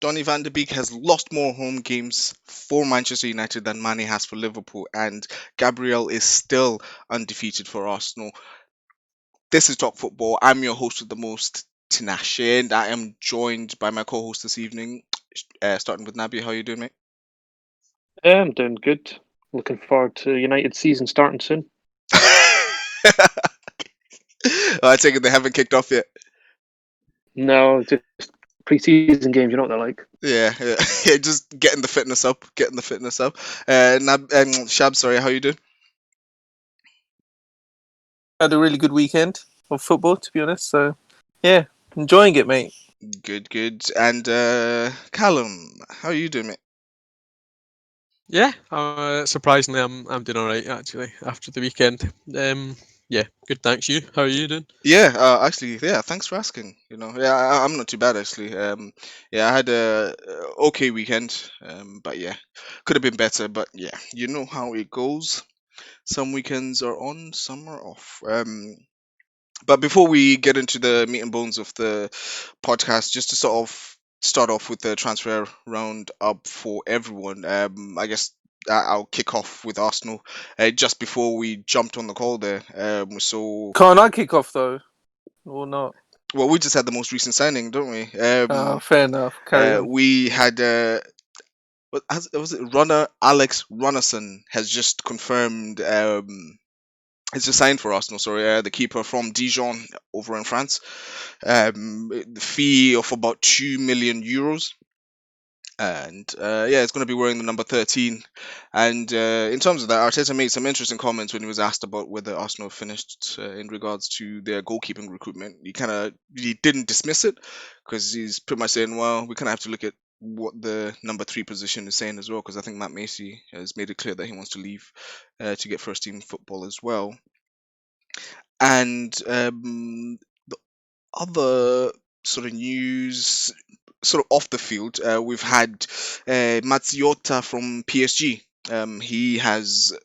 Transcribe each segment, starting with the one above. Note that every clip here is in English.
Donny van de Beek has lost more home games for Manchester United than Mane has for Liverpool, and Gabriel is still undefeated for Arsenal. This is Talk Football. I'm your host with the most, Tinashe, and I am joined by my co-host this evening, starting with Nabi. How are you doing, mate? Yeah, I'm doing good. Looking forward to United season starting soon. I take it they haven't kicked off yet. No, just pre-season games. You know what they're like. Yeah, yeah, just getting the fitness up, getting the fitness up. Shab, sorry, how you doing? Had a really good weekend of football, to be honest. So, yeah, enjoying it, mate. Good, good. And Calum, how are you doing, mate? Yeah, surprisingly, I'm doing all right actually after the weekend. Yeah, good. Thanks. You? How are you doing? Yeah, actually, yeah. Thanks for asking. Yeah, I'm not too bad actually. Yeah, I had a okay weekend. But yeah, could have been better. But yeah, you know how it goes. Some weekends are on, some are off. But before we get into the meat and bones of the podcast, just to sort of start off with the transfer round up for everyone, I guess I'll kick off with Arsenal. Just before we jumped on the call there, so Can't I kick off though, or not? well, we just had the most recent signing, don't we? Fair enough. Carry on. We had was it runner Alex Runnerson has just confirmed. He's just signed for Arsenal. Sorry, the keeper from Dijon over in France. The fee of about €2 million. And yeah, it's going to be wearing the number 13. And in terms of that, Arteta made some interesting comments when he was asked about whether Arsenal finished in regards to their goalkeeping recruitment. He didn't dismiss it because he's pretty much saying, well, we kind of have to look at what the number 3 position is saying as well, because I think Matt Macy has made it clear that he wants to leave to get first team football as well. And the other sort of news, sort of off the field, we've had Matsiota from PSG. He has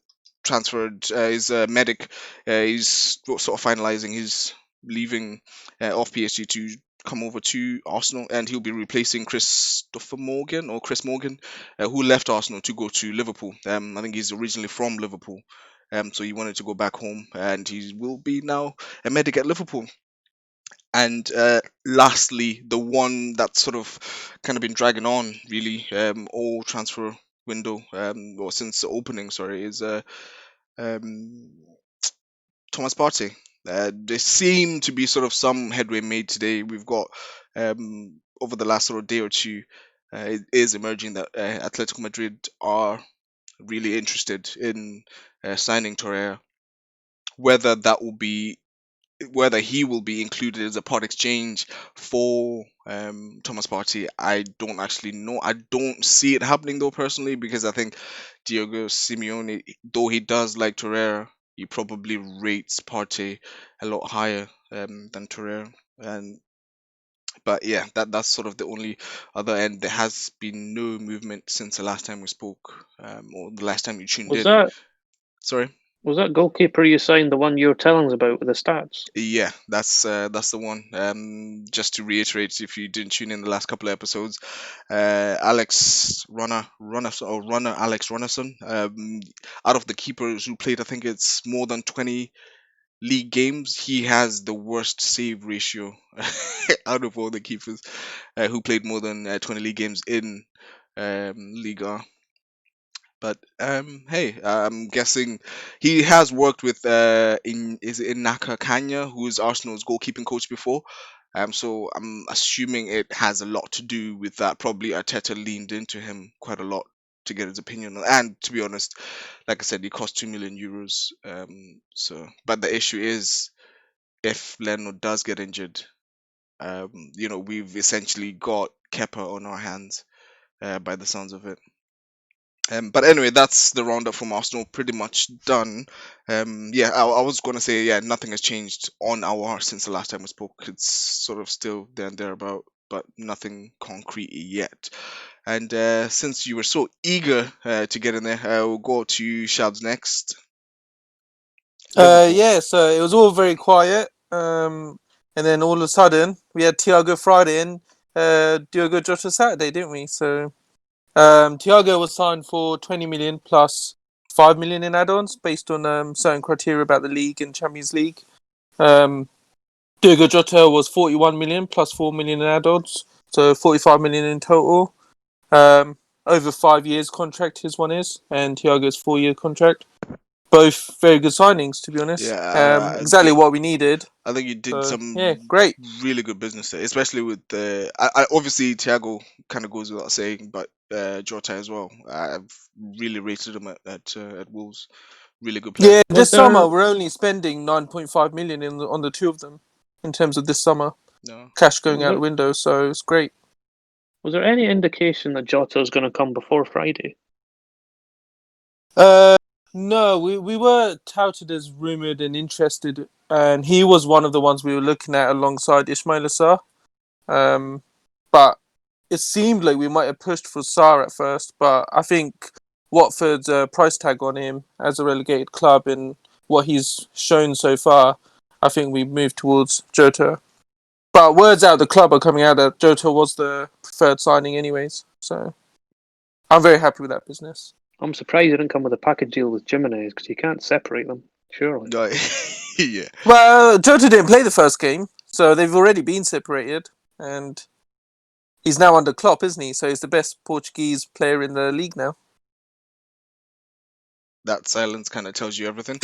transferred his medic. He's sort of finalizing his leaving of PSG to come over to Arsenal, and he'll be replacing Chris Morgan, who left Arsenal to go to Liverpool. I think he's originally from Liverpool. So he wanted to go back home, and he will be now a medic at Liverpool. And lastly, the one that's sort of kind of been dragging on really all transfer window, or since the opening, sorry, is um, Thomas Partey. There seem to be sort of some headway made today. We've got over the last sort of day or two, it is emerging that Atletico Madrid are really interested in signing Torreira. Whether that will be whether he will be included as a part exchange for Thomas Partey, I don't actually know. I don't see it happening though personally, because I think Diego Simeone, though he does like Torreira, he probably rates Partey a lot higher than Torreira. And but yeah, that's sort of the only other end. There has been no movement since the last time we spoke, or the last time you tuned Was in. that Sorry. was that goalkeeper you signed the one you were telling us about with the stats? Yeah, that's the one. Just to reiterate, if you didn't tune in the last couple of episodes, Runner Alex Runnerson. Out of the keepers who played, I think it's more than 20 league games, he has the worst save ratio out of all the keepers who played more than 20 league games in Liga. But hey, I'm guessing he has worked with Inaka Kanya, who is Arsenal's goalkeeping coach before. So I'm assuming it has a lot to do with that. Probably Arteta leaned into him quite a lot to get his opinion. And to be honest, like I said, he cost €2 million. But the issue is, if Leno does get injured, we've essentially got Kepa on our hands, by the sounds of it. But anyway, that's the roundup from Arsenal, pretty much done. Yeah, I was going to say, yeah, nothing has changed on our since the last time we spoke. It's sort of still there and thereabout, but nothing concrete yet. And since you were so eager to get in there, we'll go to Shabs next. Liverpool. Yeah, so it was all very quiet. And then all of a sudden we had Thiago Friday in, Diogo Jota Saturday, didn't we? So Thiago was signed for 20 million plus 5 million in add-ons based on certain criteria about the league and Champions League. Diogo Jota was 41 million plus 4 million in add-ons, so 45 million in total. Over 5 years contract his one is, and Thiago's 4-year contract. Both very good signings, to be honest. Yeah, Exactly what we needed. I think you did So, some yeah, great. really good business there, especially with the. I obviously Thiago kind of goes without saying, but Jota as well. I've really rated him at Wolves. Really good player. Yeah, Was this summer there we're only spending 9.5 million on the two of them in terms of this summer. No, Cash going was out there the window, so it's great. was there any indication that Jota is going to come before Friday? Uh, no, we were touted as rumoured and interested, and he was one of the ones we were looking at alongside Ismail Assar. But it seemed like we might have pushed for Sarr at first, but I think Watford's price tag on him as a relegated club and what he's shown so far, I think we moved towards Jota. But words out of the club are coming out that Jota was the preferred signing anyways, so I'm very happy with that business. I'm surprised he didn't come with a package deal with Jimenez because you can't separate them. Surely. no, yeah. Well, Jota didn't play the first game, so they've already been separated, and he's now under Klopp, isn't he? So he's the best Portuguese player in the league now. That silence kind of tells you everything.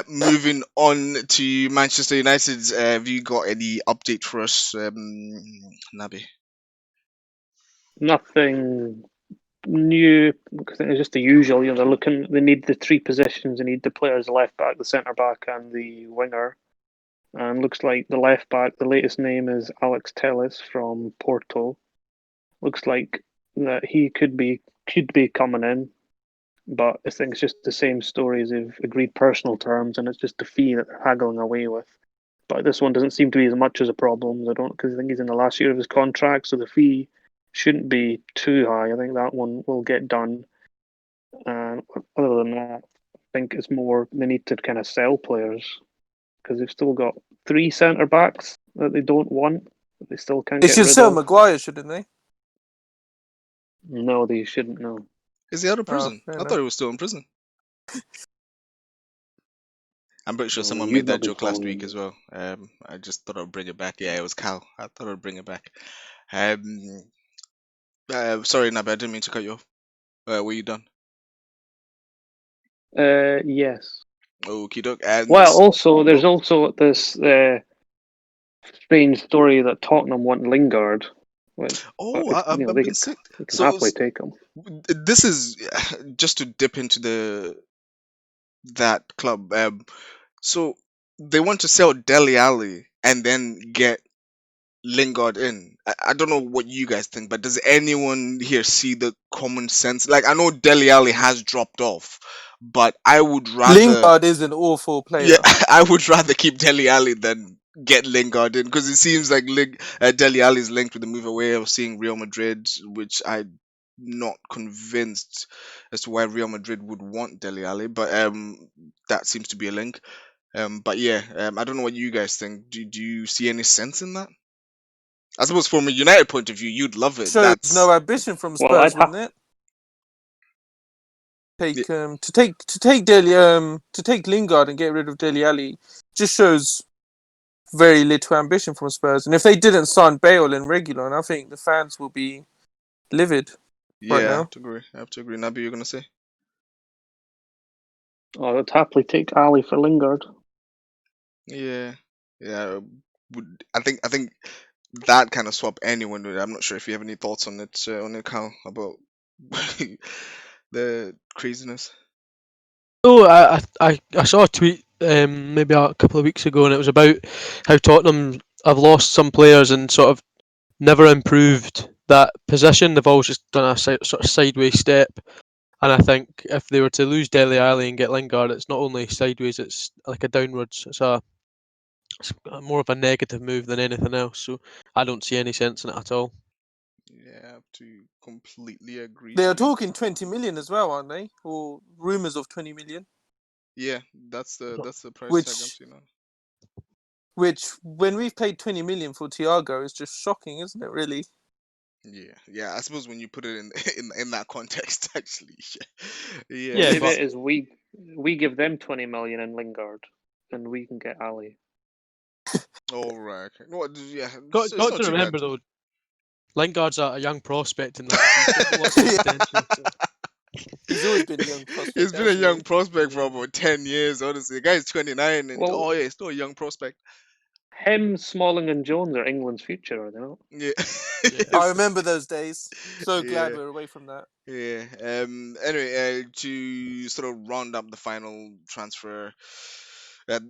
Moving on to Manchester United, have you got any update for us, Nabi? Nothing new. I think it's just the usual. They're looking. They need the three positions. They need the players: the left back, the centre back, and the winger. And looks like the left back. The latest name is Alex Telles from Porto. Looks like that he could be coming in, but I think it's just the same story as they've agreed personal terms, and it's just the fee that they're haggling away with. But this one doesn't seem to be as much as a problem. I don't because I think he's in the last year of his contract, so the fee shouldn't be too high. I think that one will get done. And other than that, I think it's more they need to kind of sell players because they've still got three centre backs that they don't want, that they still can't They get should rid sell of. Maguire, shouldn't they? No, they shouldn't. No. Is he out of Oh, prison? fair I enough. thought he was still in prison. I'm pretty sure Well, someone you've made not that been joke last following week them. as well. I just thought I'd bring it back. Yeah, it was Cal. I thought I'd bring it back. Um, sorry, Nabi, I didn't mean to cut you off. Were you done? Yes. Okie doke. And Well, also there's oh, also this strange story that Tottenham want Lingard, which I've been sick. they can So happily take him. this is just to dip into that club. So they want to sell Deli Ali and then get Lingard in. I don't know what you guys think, but does anyone here see the common sense? Like, I know Deli Ali has dropped off, but I would rather, Lingard is an awful yeah, player. I would rather keep Deli Ali than get Lingard in because it seems like Deli Ali is linked with the move away of seeing Real Madrid, which I'm not convinced as to why Real Madrid would want Deli Ali, but that seems to be a link. But yeah, I don't know what you guys think. Do you see any sense in that? I suppose from a United point of view, you'd love it. Shows That's no ambition from Well, Spurs, wouldn't it? y- To take Lingard and get rid of Dele Alli just shows very little ambition from Spurs. And if they didn't sign Bale and Regulon, I think the fans will be livid right yeah, I have now. to agree. I have to agree. Nabi, you're gonna say? I'd happily take Ali for Lingard. Yeah, yeah. I think that kind of swap anyone would. I'm not sure if you have any thoughts on it, Cal, about the craziness. Oh, I saw a tweet maybe a couple of weeks ago, and it was about how Tottenham have lost some players and sort of never improved that position. They've always just done a sort of sideways step. And I think if they were to lose Dele Alli and get Lingard, it's not only sideways; it's like a downwards. It's more of a negative move than anything else. So I don't see any sense in it at all. Yeah, I have to completely agree. They To are be talking 20 million as well, aren't they? Or rumours of 20 million. yeah, that's the price tag I'm Which, seeing now. which when we've paid 20 million for Thiago is just shocking, isn't it, really? Yeah. I suppose when you put it in in that context, actually, yeah. Yeah, Maybe but it is we give them 20 million in Lingard, and we can get Ali. All right. Okay. No, yeah. got It's got not to too bad. remember though, Lingard's a young prospect in that. He's got lots of Yeah. potential. So. He's always been a young He's prospect, been a hasn't young he? prospect for Yeah. about 10 years. Honestly, the guy's 29, and Well, oh yeah, he's still a young prospect. him, Smalling, and Jones are England's future, are they not? Yeah. Yeah. I remember those days. So glad Yeah. we're away from that. Yeah. Anyway, to sort of round up the final transfer,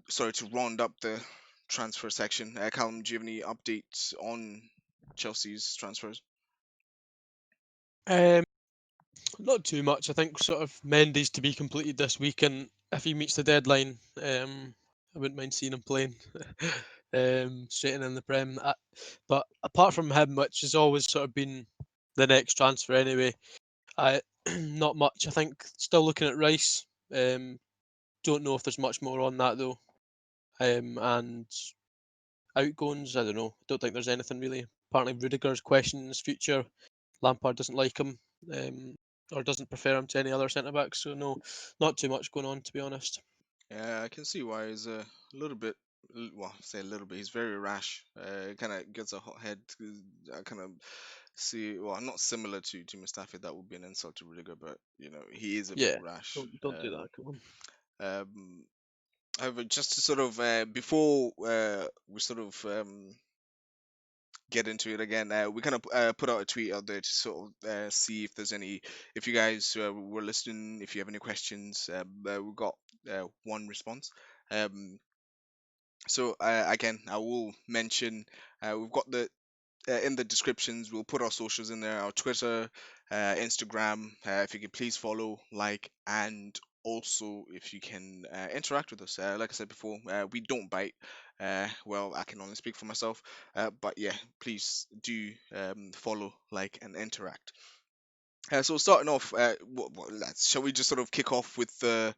sorry, to round up the transfer section, Calum, do you have any updates on Chelsea's transfers? Um, not too much. I think sort of Mendy's to be completed this week, and if he meets the deadline, I wouldn't mind seeing him playing straight in the Prem. But apart from him, which has always sort of been the next transfer anyway, I not much. I think still looking at Rice. Don't know if there's much more on that though. And outgoings, I don't know. Don't think there's anything really. Apparently, Rudiger's questioning his future. Lampard doesn't like him, or doesn't prefer him to any other centre backs. So no, not too much going on to be honest. Yeah, I can see why he's a little bit. Well, say a little bit. He's very rash. Kind of gets a hot head. I kind of see. Well, not similar to Mustafi. That would be an insult to Rudiger, but he is a bit Yeah, rash. don't do that. Come on. Um, However, just to sort of before we sort of get into it again, we kind of put out a tweet out there to sort of see if there's any, if you guys were listening, if you have any questions. We got one response. So again, I will mention we've got the in the descriptions. We'll put our socials in there, our Twitter, Instagram. If you can please follow, like, and also if you can interact with us. Like I said before, we don't bite. Well, I can only speak for myself. But yeah, please do follow, like, and interact. So starting off, shall we just sort of kick off with the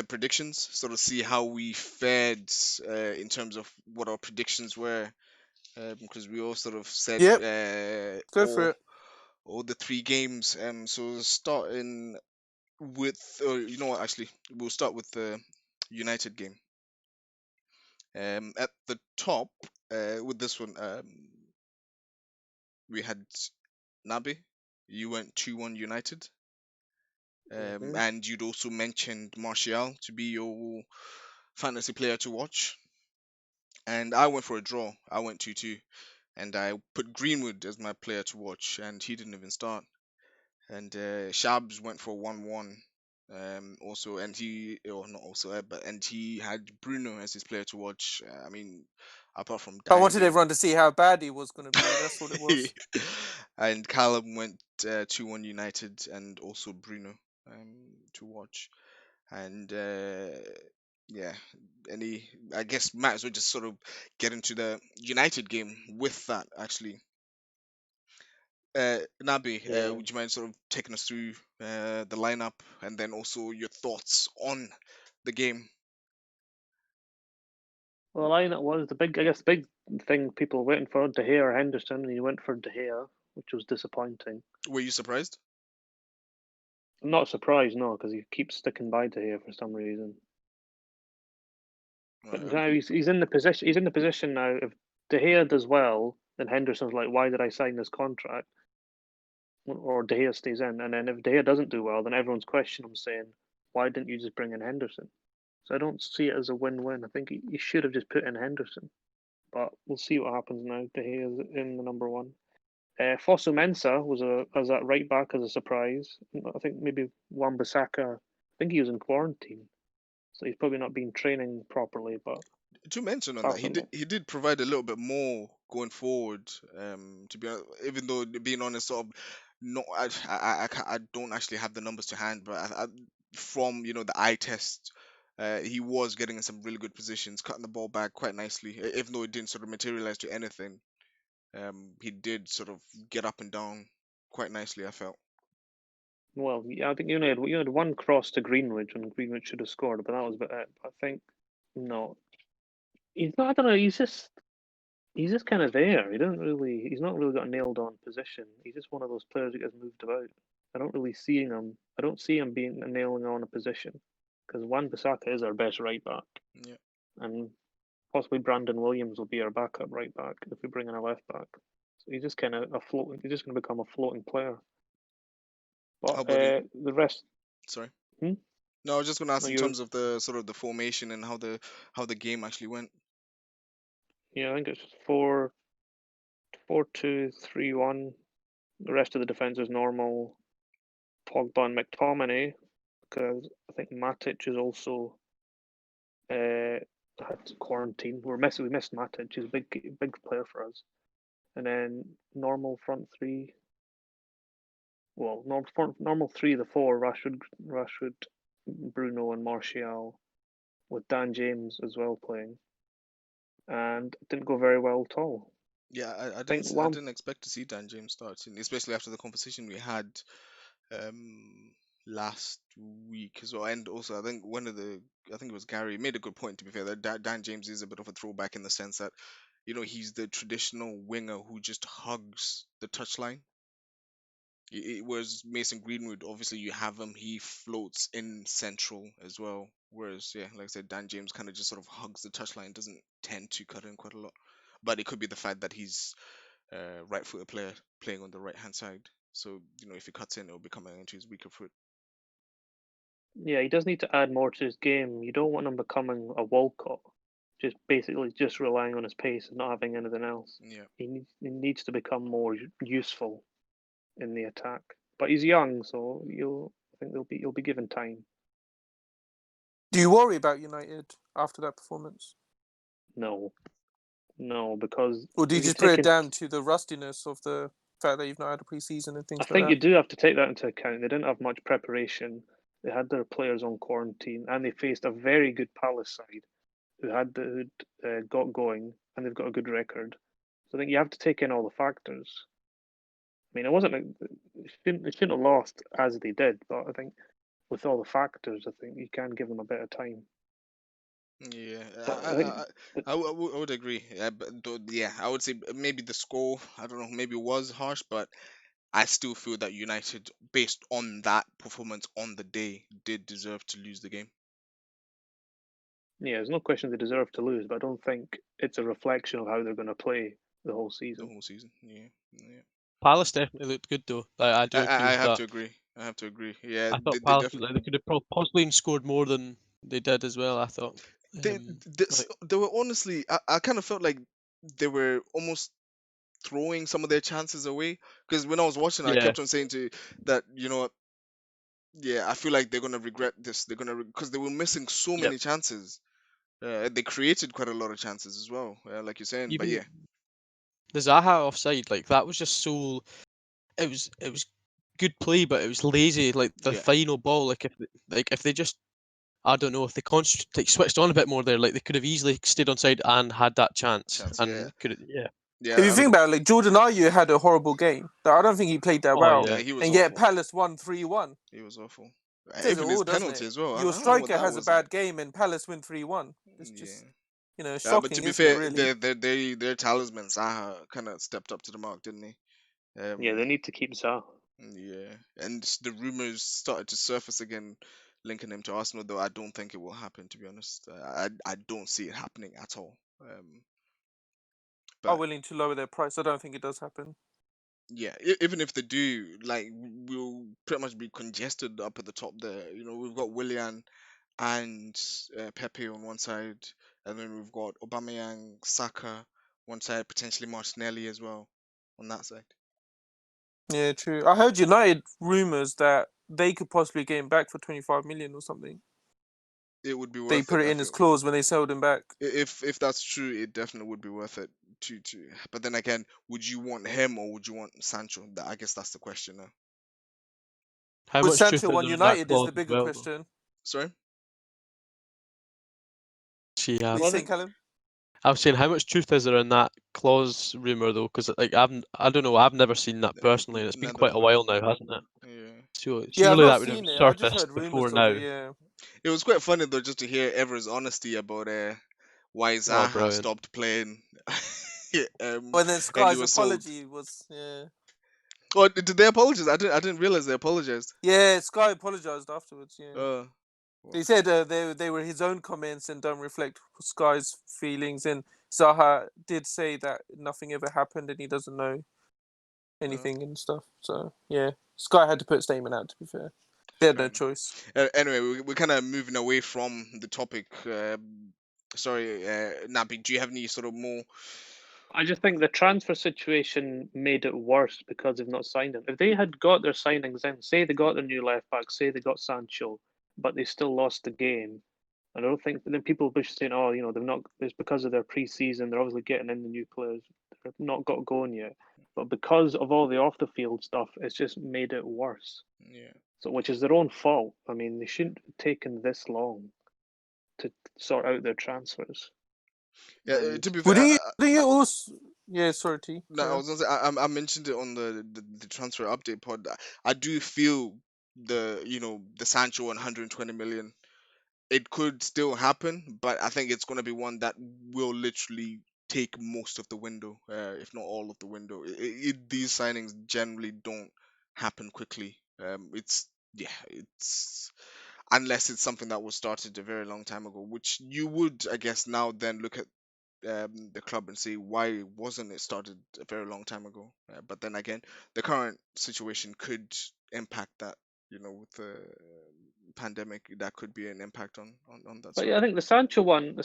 predictions, sort of see how we fared in terms of what our predictions were, because we all sort of said Yep, go for it. all the three games. So starting with, you know what? Actually, we'll start with the United game. At the top, with this one, we had Nabi. You went 2-1 United. Mhm. And you'd also mentioned Martial to be your fantasy player to watch. And I went for a draw. I went 2-2. And I put Greenwood as my player to watch, and he didn't even start. And Shabs went for 1-1. Also, and he, or not also, but and he had Bruno as his player to watch. I mean, apart from I wanted diving. everyone to see how bad he was going to be. That's what it was. And Calum went 2-1 United, and also Bruno to watch. And yeah, I guess might as well just sort of get into the United game with that actually. Nabi, Yeah. would you mind sort of taking us through the lineup and then also your thoughts on the game? Well, the lineup was the big. I guess the big thing people were waiting for De Gea or Henderson, and he went for De Gea, which was disappointing. Were you surprised? I'm not surprised, no, because he keeps sticking by De Gea for some reason. But Right, now he's in the position. He's in the position now. If De Gea does well, then Henderson's like, "Why did I sign this contract?" Or De Gea stays in, and then if De Gea doesn't do well, then everyone's questioning him, saying, "Why didn't you just bring in Henderson?" So I don't see it as a win-win. I think he should have just put in Henderson. But we'll see what happens now. De Gea is in the number one. Fosu Mensah was as at right back as a surprise. I think maybe Wan-Bissaka. I think he was in quarantine, so he's probably not been training properly. But to mention on that, apart he from did that, he did provide a little bit more going forward. To be honest, even though being honest, sort of, no, I don't actually have the numbers to hand, but from the eye test, he was getting in some really good positions, cutting the ball back quite nicely. Even though it didn't sort of materialize to anything, he did sort of get up and down quite nicely. I felt. well, yeah, I think you had one cross to Greenwich, and Greenwich should have scored, but that was about it. I think no, he's not. I don't know. He's just he's just kind of there. He's not really got a nailed on position. He's just one of those players that gets moved about. I don't see him being nailing on a position because Wan-Bissaka is our best right back, Yeah. and possibly Brandon Williams will be our backup right back if we bring in a left back. So he's just kind of a floating. He's just going to become a floating player. How But about it? the rest, Sorry. hmm? No, I was just gonna ask No, in you're terms of the sort of the formation and how the game actually went. yeah. I think it's 4-2-3-1. The rest of the defense is normal. Pogba and McTominay, because I think Matic is also had quarantine. We missed Matic. He's a big player for us. And then normal front three. Well, normal three of the four: Rashford, Bruno, and Martial, with Dan James as well playing, and it didn't go very well at all. Yeah, think I one didn't expect to see Dan James start, especially after the competition we had um last week as well. And also, I think it was Gary made a good point. To be fair, that Dan James is a bit of a throwback in the sense that he's the traditional winger who just hugs the touchline. It was Mason Greenwood. Obviously, you have him. He floats in central as well. Whereas, yeah, like I said, Dan James kind of just sort of hugs the touchline. Doesn't tend to cut in quite a lot. But it could be the fact that he's right-footed player playing on the right-hand side. So if he cuts in, it'll be coming into his weaker foot. Yeah, he does need to add more to his game. You don't want him becoming a Walcott, just basically just relying on his pace and not having anything else. Yeah. He needs to become more useful in the attack. But he's young, so I think you'll be given time. Do you worry about United after that performance? No, because Or do you when you just put take it in, down to the rustiness of the fact that you've not had a preseason and I things like think that? you do have to take that into account. They didn't have much preparation. They had their players on quarantine, and they faced a very good Palace side who'd got going, and they've got a good record. So I think you have to take in all the factors. I mean, it wasn't they shouldn't have lost as they did, but I think with all the factors, I think you can give them a bit of time. Yeah, But I think I would agree. Yeah, but yeah, I would say maybe the score, I don't know, maybe it was harsh, but I still feel that United, based on that performance on the day, did deserve to lose the game. yeah, there's no question they deserve to lose, but I don't think it's a reflection of how they're going to play the whole The season. whole season. Yeah, yeah. Palace definitely looked good though. I do agree I with have that. to agree. I have to agree. Yeah, I thought they Palace definitely. like, they could have possibly scored more than they did as well. I thought. They, Like they were honestly. I kind of felt like they were almost throwing some of their chances away because when I was watching, I yeah, kept on saying to that, yeah, I feel like they're gonna regret this. They're gonna because they were missing so yep. many chances. They created quite a lot of chances as well, like you're saying. But Even yeah, the Zaha offside, like that was just so. It was good play, but it was lazy. Like the yeah, final ball, if they just I don't know if they like switched on a bit more there, like they could have easily stayed on side and had that chance chance. Yeah, and could yeah. If yeah. you I would think agree. about it, like Jordan Ayew had a horrible game. I don't think he played that Oh well, yeah. He was and yet awful. Palace won 3-1. He was awful. Says it Even his all, doesn't penalty it? as well. Your I don't know what striker that has a was about. bad game, and Palace win 3-1. It's Yeah. just But to shocking, be isn't it? fair, Really. their talisman Zaha kind of stepped up to the mark, didn't he? Yeah, they need to keep Zaha. Yeah, and the rumors started to surface again, linking him to Arsenal. Though I don't think it will happen. To be honest, I don't see it happening at all. Are But willing to lower their price. I don't think it does happen. yeah, even if they do, like we'll pretty much be congested up at the top there. We've got Willian and Pepe on one side, and then we've got Aubameyang, Saka one side, potentially Martinelli as well on that side. Yeah, true. I heard United rumours that they could possibly get him back for 25 million or something. It would be They worth put it, it I in as feel. clause when they sold him back. If that's true, it definitely would be worth it to. But then again, would you want him or would you want Sancho? I guess that's the question now. How Would much truth Sancho is want there in that United is the clause as bigger well though? question. Sorry. What are Yeah. you Well, I saying, think Calum? I was saying how much truth is there in that clause rumor though? Because like I don't know, I've never seen that personally, and it's been Neither quite have a I. while now, hasn't it? Yeah. So Yeah, I've surely not that would have seen it. I just heard surfaced rumours before of now. it, yeah. It was quite funny though, just to hear Ever's honesty about why Oh, Zaha brilliant! stopped playing. When then and he Sky's was sold. apology was Oh, did they apologize? I didn't realize they apologized. yeah. Sky apologized afterwards. Yeah, Well, he said they were his own comments and don't reflect Sky's feelings. And Zaha did say that nothing ever happened and he doesn't know anything and stuff. So yeah, Sky had to put a statement out. To be fair, they had fair no enough. choice. Anyway, we're kind of moving away from the topic. Sorry, Nabi, do you have any sort of more? I just think the transfer situation made it worse because they've not signed him. If they had got their signings in, say they got their new left back, say they got Sancho, but they still lost the game, I don't think then people will be saying, "Oh, they've not." It's because of their pre-season. They're obviously getting in the new players. They've not got going yet, but because of all the off-the-field stuff, it's just made it worse. Yeah. So, which is their own fault. I mean, they shouldn't have taken this long to sort out their transfers. Yeah. And To be fair, Wouldn't you also? Yeah, sorry, T. no, I Carry on. was gonna say I mentioned it on the transfer update pod. I do feel the Sancho 120 million. It could still happen, but I think it's gonna be one that will literally take most of the window, if not all of the window. These signings generally don't happen quickly. It's unless it's something that was started a very long time ago, which you would, I guess, now then look at the club and see why wasn't it started a very long time ago. But then again, the current situation could impact that. With the pandemic, that could be an impact on that But sort yeah, of. I think the Sancho one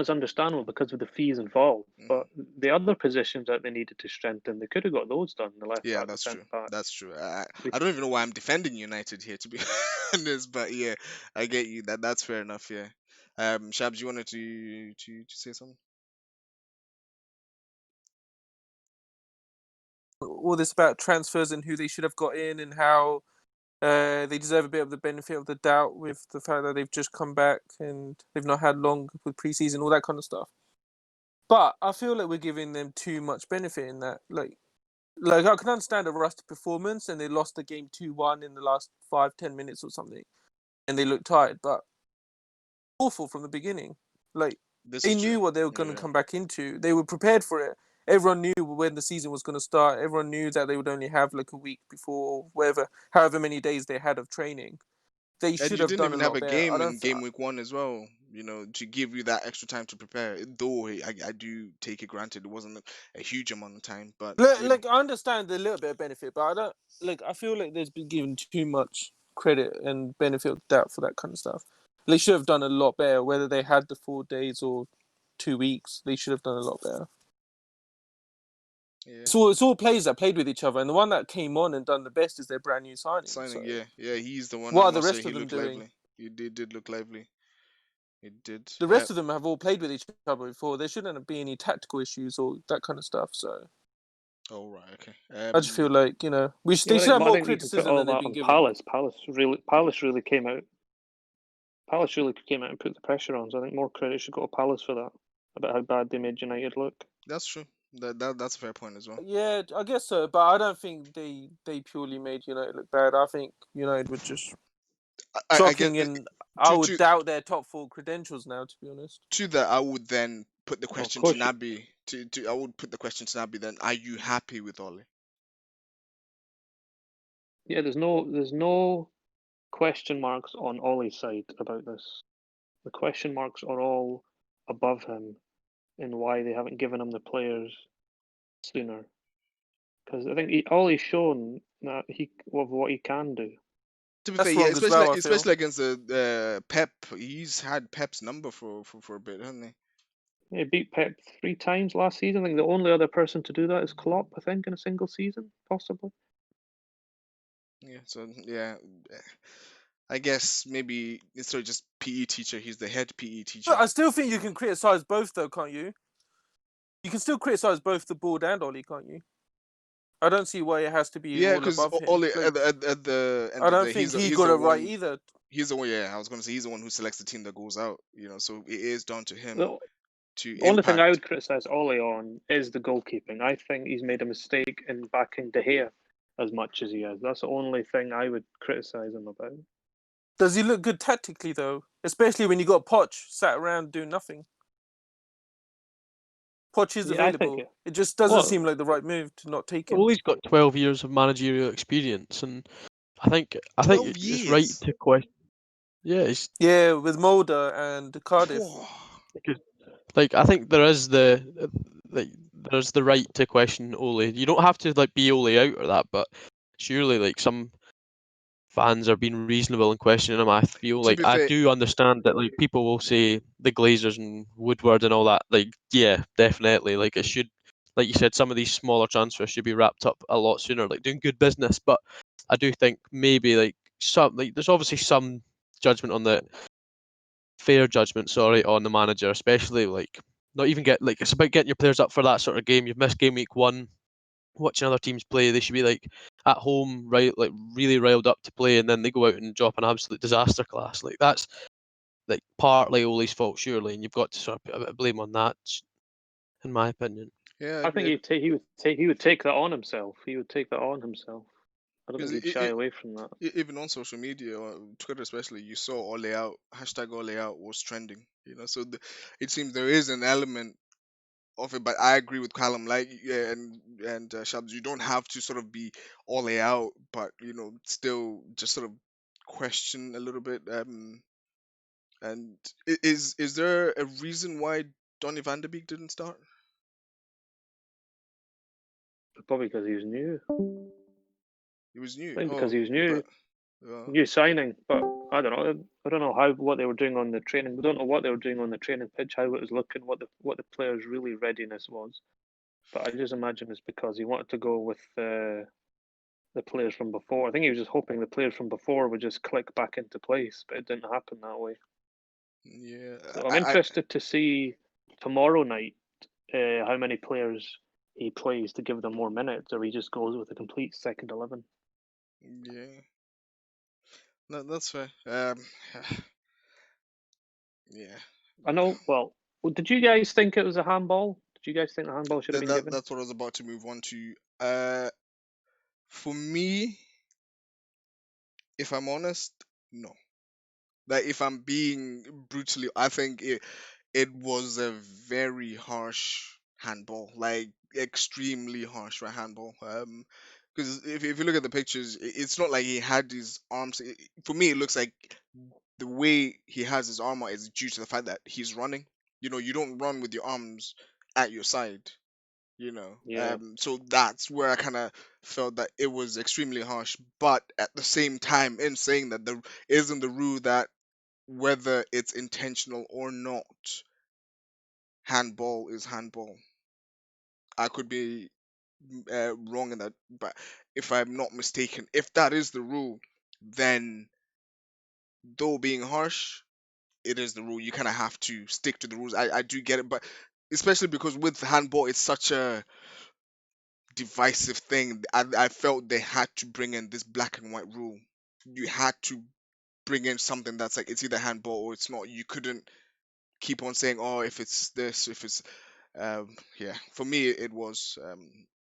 is understandable because of the fees involved. But the other positions that they needed to strengthen, they could have got those done. The left Yeah, back, the that's true. centre back. That's true. I don't even know why I'm defending United here, to be honest. But yeah, I get you. That's fair enough. Yeah. Shabs, you wanted to say something? All this about transfers and who they should have got in and how they deserve a bit of the benefit of the doubt with the fact that they've just come back and they've not had long with preseason, all that kind of stuff. But I feel like we're giving them too much benefit in that. Like I can understand a rusty performance and they lost the game 2-1 in the last 5-10 minutes or something, and they looked tired, but awful from the beginning. Like This they is true. knew what they were going to Yeah. come back into. They were prepared for it. Everyone knew when the season was going to start. Everyone knew that they would only have like a week before, whatever, however many days they had of training. They And should you have didn't done a even have lot a better. I game don't. in game week 1 as well, to give you that extra time to prepare. Though I do take it granted it wasn't a huge amount of time, but Like I understand the little bit of benefit, but I don't like. I feel like there's been given too much credit and benefit of doubt for that kind of stuff. They should have done a lot better. Whether they had the 4 days or 2 weeks, they should have done a lot better. yeah. It's all players that played with each other, and the one that came on and done the best is their brand new signing. Signing, So yeah, he's the one. what I are the must say rest he of them looked doing? lively. He did look lively. It did. The rest of them have all played with each other before. There shouldn't be any tactical issues or that kind of stuff. So Oh right, okay. I just feel like Yeah, they should have I more think you can put criticism all than they've that been on given. Palace. Palace really came out. Palace really came out and put the pressure on. So I think more credit should go to Palace for that. About how bad they made United look. That's true. That's a fair point as well. Yeah, I guess so, but I don't think they purely made United look bad. I think United were just I guess shocking, and I would to doubt their top four credentials now. To be honest, that I would then put the Well, of question to course, Nabi. I would put the question to Nabi then. Are you happy with Ole? yeah. There's no question marks on Ollie's side about this. The question marks are all above him in why they haven't given him the players sooner. Because I think Ollie's shown that of what he can do. To be fair, that's yeah, wrong as well. I feel. especially against the Pep. He's had Pep's number for a bit, hasn't He beat Pep 3 times last season. I think the only other person to do that is Klopp. I think in a single season, possibly. he? Yeah. So yeah, I guess maybe instead of just PE teacher, he's the head PE teacher. I still think you can criticize both, though, can't you? You can still criticize both the board and Ollie, can't you? I don't see why it has to be Yeah, all because above him. Ole Like, at the end I of the don't day, think he he's got the it right one. either. He's the one. Yeah, I was gonna say he's the one who selects the team that goes out. So it is down to him The to only thing I impact. would criticise Ollie on is the goalkeeping. I think he's made a mistake in backing De Gea as much as he has. That's the only thing I would criticise him about. Does he look good tactically, though? Especially when you got Poch sat around doing nothing. Poch is Yeah, I think available. It just doesn't well, seem like the right move to not take him. Ole's got 12 years of managerial experience, and I think 12 it's right years. to question. Yeah, it's Yeah, with Mulder and Cardiff. Phew. because, like, I think there's the right to question Ole. You don't have to like be Ole out or that, but surely like some fans are being reasonable in questioning him. I feel To like be I fair, do understand that like people will say the Glazers and Woodward and all that. Like, yeah, definitely. Like it should, like you said, some of these smaller transfers should be wrapped up a lot sooner. Like doing good business, but I do think maybe like there's obviously some judgment on the fair judgment, sorry, on the manager, especially like not even get like it's about getting your players up for that sort of game. You've missed game week 1, watching other teams play. They should be like at home, right, like really riled up to play, and then they go out and drop an absolute disaster class. Like that's like partly Ole's fault, surely, and you've got to sort of put a bit of blame on that, in my opinion. yeah, I I think agree. he would take that on himself. He would take that on himself. I don't Because think he'd shy away from that. even on social media, or Twitter especially, you saw Ole out, hashtag Ole out was trending. So it seems there is an element of it, but I agree with Calum, like, yeah, and Shabs, you don't have to sort of be Ole out, but still just sort of question a little bit. And is there a reason why Donny van de Beek didn't start? Probably because he was new. He was I new. think because Oh, he was new, but uh, new signing. But I don't know. I don't know what they were doing on the training. We don't know what they were doing on the training pitch, how it was looking, what the players' really readiness was. But I just imagine it's because he wanted to go with the players from before. I think he was just hoping the players from before would just click back into place, but it didn't happen that way. yeah, So I'm interested to see tomorrow night how many players he plays to give them more minutes, or he just goes with a complete second 11. yeah, no, that's fair. Yeah, I know. Well, did you guys think it was a handball? Did you guys think the handball should have been given? that's what I was about to move on to. For me, if I'm honest, no. Like, if I'm being brutally, I think it was a very harsh handball, like extremely harsh for a handball. Because if you look at the pictures, it's not like he had his arms. For me, it looks like the way he has his arm out is due to the fact that he's running. You don't run with your arms at your side. Yeah. So that's where I kind of felt that it was extremely harsh. But at the same time, in saying that, there isn't the rule that whether it's intentional or not, handball is handball. I could be wrong in that, but if I'm not mistaken, if that is the rule, then though being harsh, it is the rule. You kind of have to stick to the rules. I do get it, but especially because with handball, it's such a divisive thing. I felt they had to bring in this black and white rule. You had to bring in something that's like it's either handball or it's not. You couldn't keep on saying, oh, if it's this, if it's yeah. For me, it was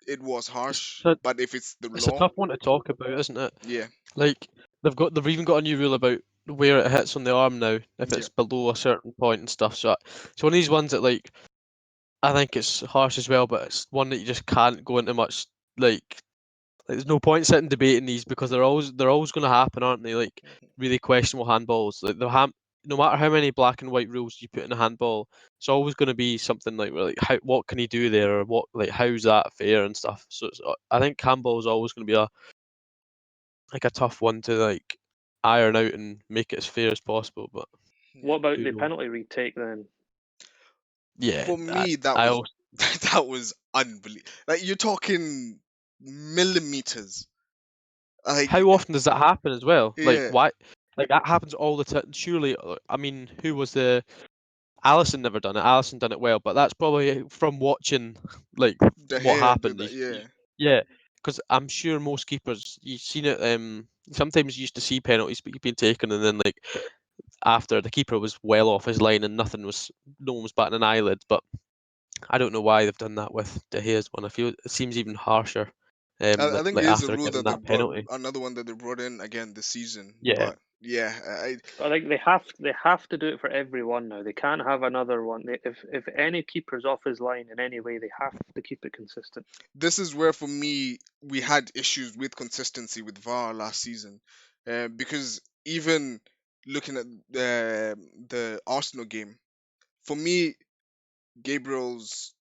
It's harsh, a, but if it's the it's a law, tough one to talk about, isn't it? yeah, Like they've even got a new rule about where it hits on the arm now, if yeah, it's below a certain point and stuff. So it's one of these ones that like I think it's harsh as well, but it's one that you just can't go into much like there's no point sitting debating these because they're always going to happen, aren't they? Like really questionable handballs. Like no matter how many black and white rules you put in a handball, it's always going to be something like where, like what can he do there or what like how's that fair and stuff. So I think handball is always going to be a tough one to like iron out and make it as fair as possible. But What yeah. about who the knows? penalty retake then? Yeah, For me, that I was also, that was unbelievable. Like, you're talking millimeters. Like, how often does that happen as well? Like yeah, why? Like that happens all the time. Surely, I mean, who was the Allison never done it. Allison done it well, but that's probably from watching like the what hair did happened. that. Yeah, Yeah, because I'm sure most keepers you've seen it. Sometimes you used to see penalties being taken, and then like after the keeper was well off his line and no one was batting an eyelid. But I don't know why they've done that with De Gea's one. I feel it seems even harsher. I think like it is a after rule giving that they that brought, penalty. another one that they brought in again this season. Yeah, But yeah, I think they have to do it for everyone now. They can't have another one. If any keeper's off his line in any way, they have to keep it consistent. this is where for me we had issues with consistency with VAR last season, because even looking at the Arsenal game, for me, Gabriel's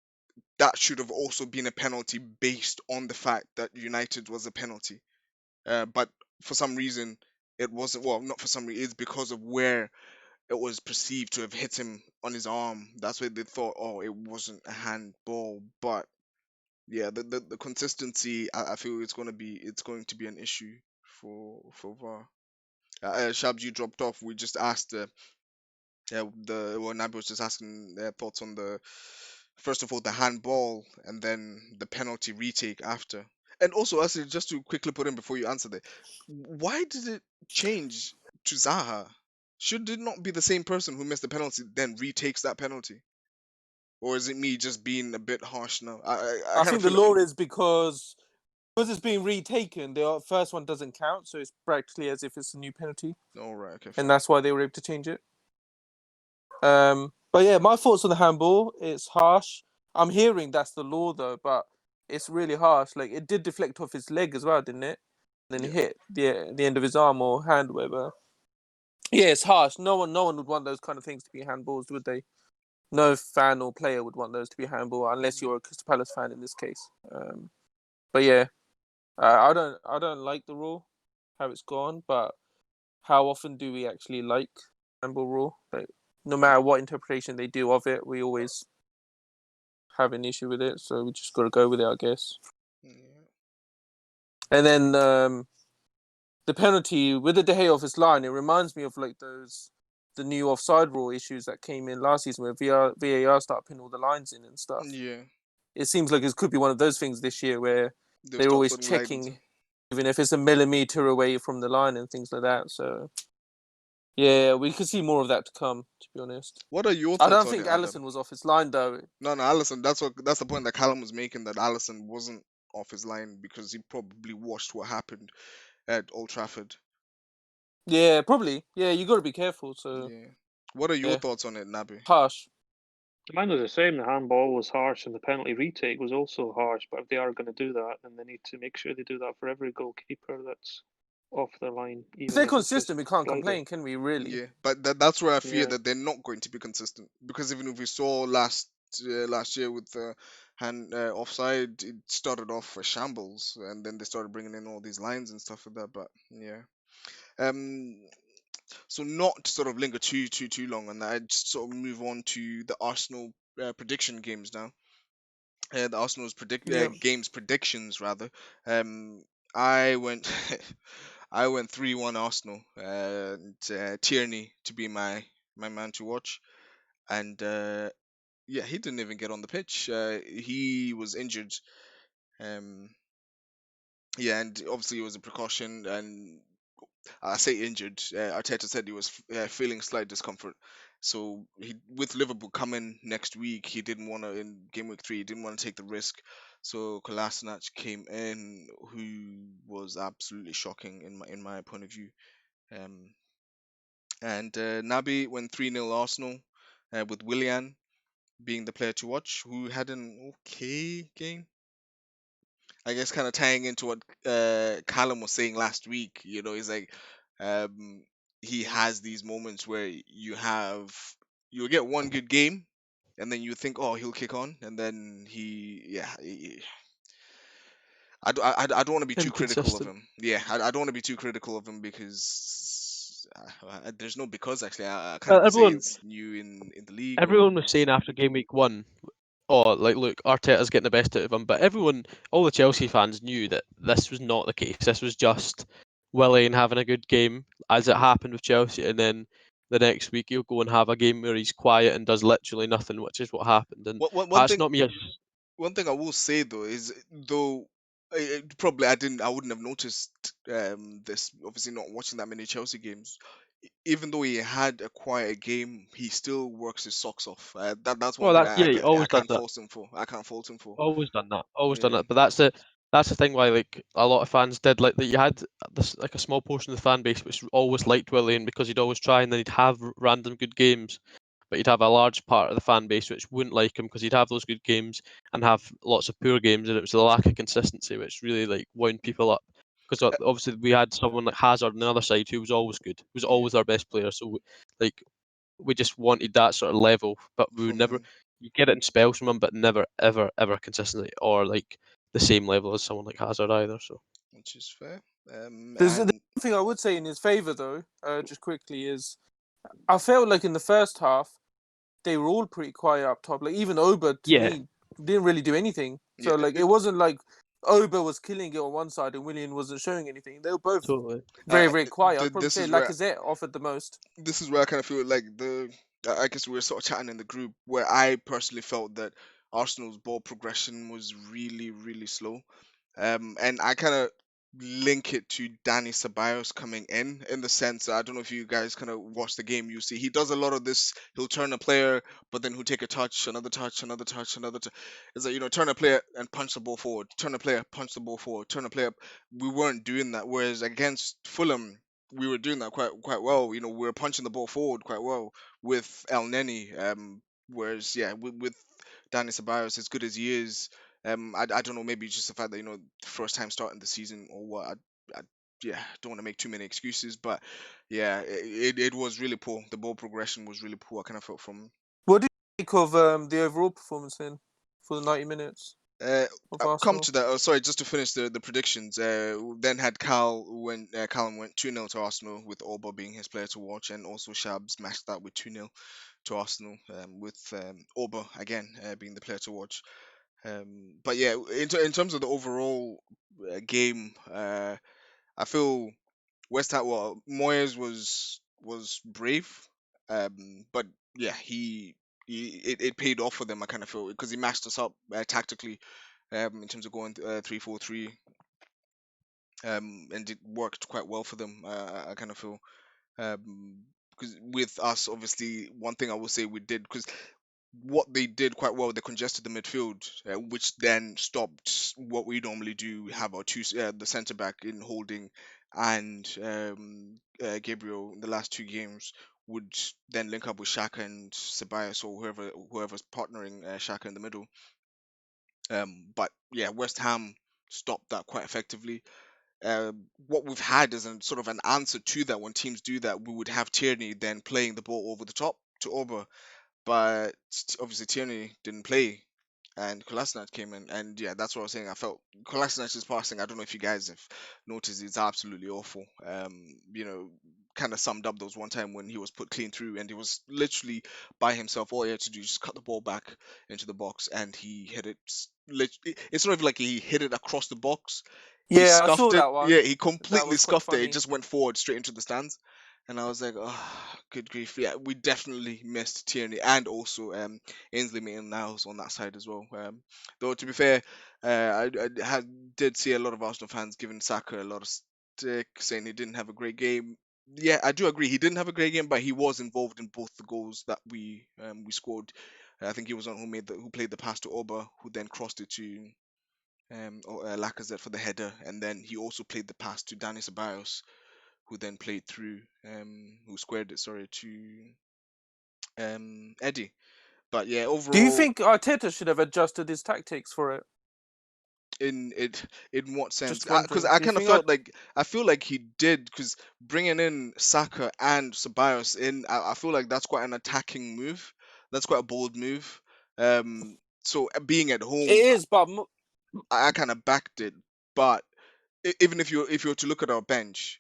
that should have also been a penalty based on the fact that United was a penalty. But for some reason, it wasn't. Well, not for some reason. It's because of where it was perceived to have hit him on his arm. That's why they thought, oh, it wasn't a handball. But yeah, the consistency, I feel it's going to be an issue for VAR. Shabs, you dropped off. We just asked yeah, Nabi was just asking their thoughts on the first of all the handball and then the penalty retake after. And also, actually, just to quickly put in before you answer that, why did it change to Zaha? Should it not be the same person who missed the penalty then retakes that penalty? Or is it me just being a bit harsh now? I I kind of think the feel like, law is because it's being retaken. The first one doesn't count, so it's practically as if it's a new penalty, all right, okay, and fair. that's why they were able to change it. But yeah, my thoughts on the handball. It's harsh. I'm hearing that's the law though, but it's really harsh. Like it did deflect off his leg as well, didn't it? And then Yeah. he hit the end of his arm or hand, whatever. Yeah, it's harsh. No one would want those kind of things to be handballs, would they? No fan or player would want those to be handball unless you're a Crystal Palace fan in this case. But yeah, I don't like the rule, how it's gone. But how often do we actually like handball rule? Like, no matter what interpretation they do of it, we always have an issue with it. So we just got to go with it, I guess. Yeah. And then the penalty with the De Gea off his line, it reminds me of like the new offside rule issues that came in last season where VAR started putting all the lines in and stuff. Yeah. It seems like it could be one of those things this year where They'll they're start always putting lights. checking, even if it's a millimeter away from the line and things like that. So yeah, we could see more of that to come. To be honest, What are your I thoughts don't on it, think Adam? Allison was off his line though. No, no, Allison. That's the point that Callum was making. That Allison wasn't off his line because he probably watched what happened at Old Trafford. Yeah, probably. Yeah, you got to be careful. So Yeah. What are your yeah, thoughts on it, Nabi? harsh. Mine was the same. The handball was harsh, and the penalty retake was also harsh. But if they are going to do that, then they need to make sure they do that for every goalkeeper that's off the line, If even they're if it's just consistent, we can't slightly. complain, can we? Really? Yeah, but that's where I fear Yeah. that they're not going to be consistent because even if we saw last year with the hand offside, it started off a shambles, and then they started bringing in all these lines and stuff like that. But yeah, um, so not to sort of linger too long on that, I'd just sort of move on to the Arsenal prediction games now. The Arsenal's Yeah. games predictions rather. Um, I went I went 3-1 Arsenal, and Tierney to be my man to watch, and yeah, he didn't even get on the pitch. He was injured. Um, yeah, and obviously it was a precaution, and I say injured. Arteta said he was feeling slight discomfort. So he, with Liverpool coming next week, he didn't want to in game week 3. He didn't want to take the risk. So Kolasinac came in, who was absolutely shocking in my point of view. Um, and Nabi went 3-0 Arsenal, with Willian being the player to watch, who had an okay game. I guess kind of tying into what Calum was saying last week. He's like, um, he has these moments where you'll get one good game, and then you think, oh, he'll kick on, and then I don't want to be too critical of inconsistent. him. Yeah, I don't want to be too critical of him because there's no because actually. I can't even say Everyone, it's new in the league or everyone was saying after game week 1, oh, like, look, Arteta's getting the best out of him. But everyone, all the Chelsea fans knew that this was not the case. This was just Willian having a good game, as it happened with Chelsea, and then the next week he'll go and have a game where he's quiet and does literally nothing, which is what happened. And one that's thing. not me. One thing I will say though is, though probably I wouldn't have noticed this, obviously not watching that many Chelsea games. Even though he had a quiet game, he still works his socks off. That's one Well, thing that's, I, yeah, I, he ca- I always does can't that. fault him for. I can't fault him for. Always done that. Always done Yeah, that. But that's it. that's the thing why like a lot of fans did like that. You had this like a small portion of the fan base which always liked Willian because he'd always try and then he'd have random good games, but you'd have a large part of the fan base which wouldn't like him because he'd have those good games and have lots of poor games, and it was the lack of consistency which really like wound people up. Because obviously we had someone like Hazard on the other side who was always good, who was always our best player. So like we just wanted that sort of level, but we would from never. him, You get it in spells from him, but never ever ever consistently or like the same level as someone like Hazard either. So which is fair. There's the And one thing I would say in his favour, though, just quickly, is I felt like in the first half they were all pretty quiet up top. Like even Oba, to yeah, me, didn't really do anything. yeah, So like it wasn't like Oba was killing it on one side and Willian wasn't showing anything. They were both totally. very, very quiet. I'd probably this say is where Lacazette offered the most. I kind of feel like I guess we were sort of chatting in the group where I personally felt that Arsenal's ball progression was really, really slow. And I kind of link it to Danny Ceballos coming in the sense that I don't know if you guys kind of watch the game. You see, he does a lot of this. He'll turn a player, but then he'll take a touch, another touch, another touch, another. It's like turn a player and punch the ball forward. Turn a player, punch the ball forward. Turn a player. We weren't doing that. Whereas against Fulham, we were doing that quite well. We were punching the ball forward quite well with El Neni. Whereas yeah, with Danny Ceballos, as good as he is, I don't know, maybe just the fact that first time starting the season or what. I yeah, don't want to make too many excuses, but yeah, it was really poor. The ball progression was really poor. I kind of felt from. What do you think of the overall performance then for the 90 minutes of I'll come Arsenal? to that. Oh, sorry, just to finish the predictions. Then had Calum went 2-0 to Arsenal with Orba being his player to watch, and also Shabs matched that with 2-0 to Arsenal, with Orba again being the player to watch. But yeah, in terms of the overall game, I feel West Ham. Well, Moyes was brave, but yeah, it paid off for them. I kind of feel because he matched us up tactically, in terms of going 3-4-3, and it worked quite well for them. I kind of feel. Because with us, obviously, one thing I will say we did, because what they did quite well, they congested the midfield, which then stopped what we normally do. We have our the centre back in Holding and Gabriel in the last two games would then link up with Shaka and Ceballos or whoever's partnering Shaka in the middle. But yeah, West Ham stopped that quite effectively. What we've had is a sort of an answer to that. When teams do that, we would have Tierney then playing the ball over the top to Oba, but obviously Tierney didn't play, and Kolasinac came in, and yeah, that's what I was saying. I felt Kolasinac's passing. I don't know if you guys have noticed, it's absolutely awful. Kind of summed up. There was one time when he was put clean through, and he was literally by himself. All he had to do is just cut the ball back into the box, and he hit it. It's not even like he hit it across the box. He Yeah, I saw scuffed it. that one. Yeah, he That completely was quite scuffed it. It funny. just went forward straight into the stands. And I was like, oh, good grief. Yeah, we definitely missed Tierney and also Ainsley Maitland-Niles on that side as well. Though, to be fair, did see a lot of Arsenal fans giving Saka a lot of stick, saying he didn't have a great game. Yeah, I do agree. He didn't have a great game, but he was involved in both the goals that we scored. I think he was on who played the pass to Oba, who then crossed it to Lacazette for the header, and then he also played the pass to Dani Ceballos, who then played through, who squared it, sorry, to Eddie. But yeah, Do you overall, think Arteta should have adjusted his tactics for it? in what sense? Just Because wondering. I Do you kind of think felt like I feel like he did, because bringing in Saka and Ceballos in, I feel like that's quite an attacking move. That's quite a bold move. So being at it home, is? But I kind of backed it. But even if you were to look at our bench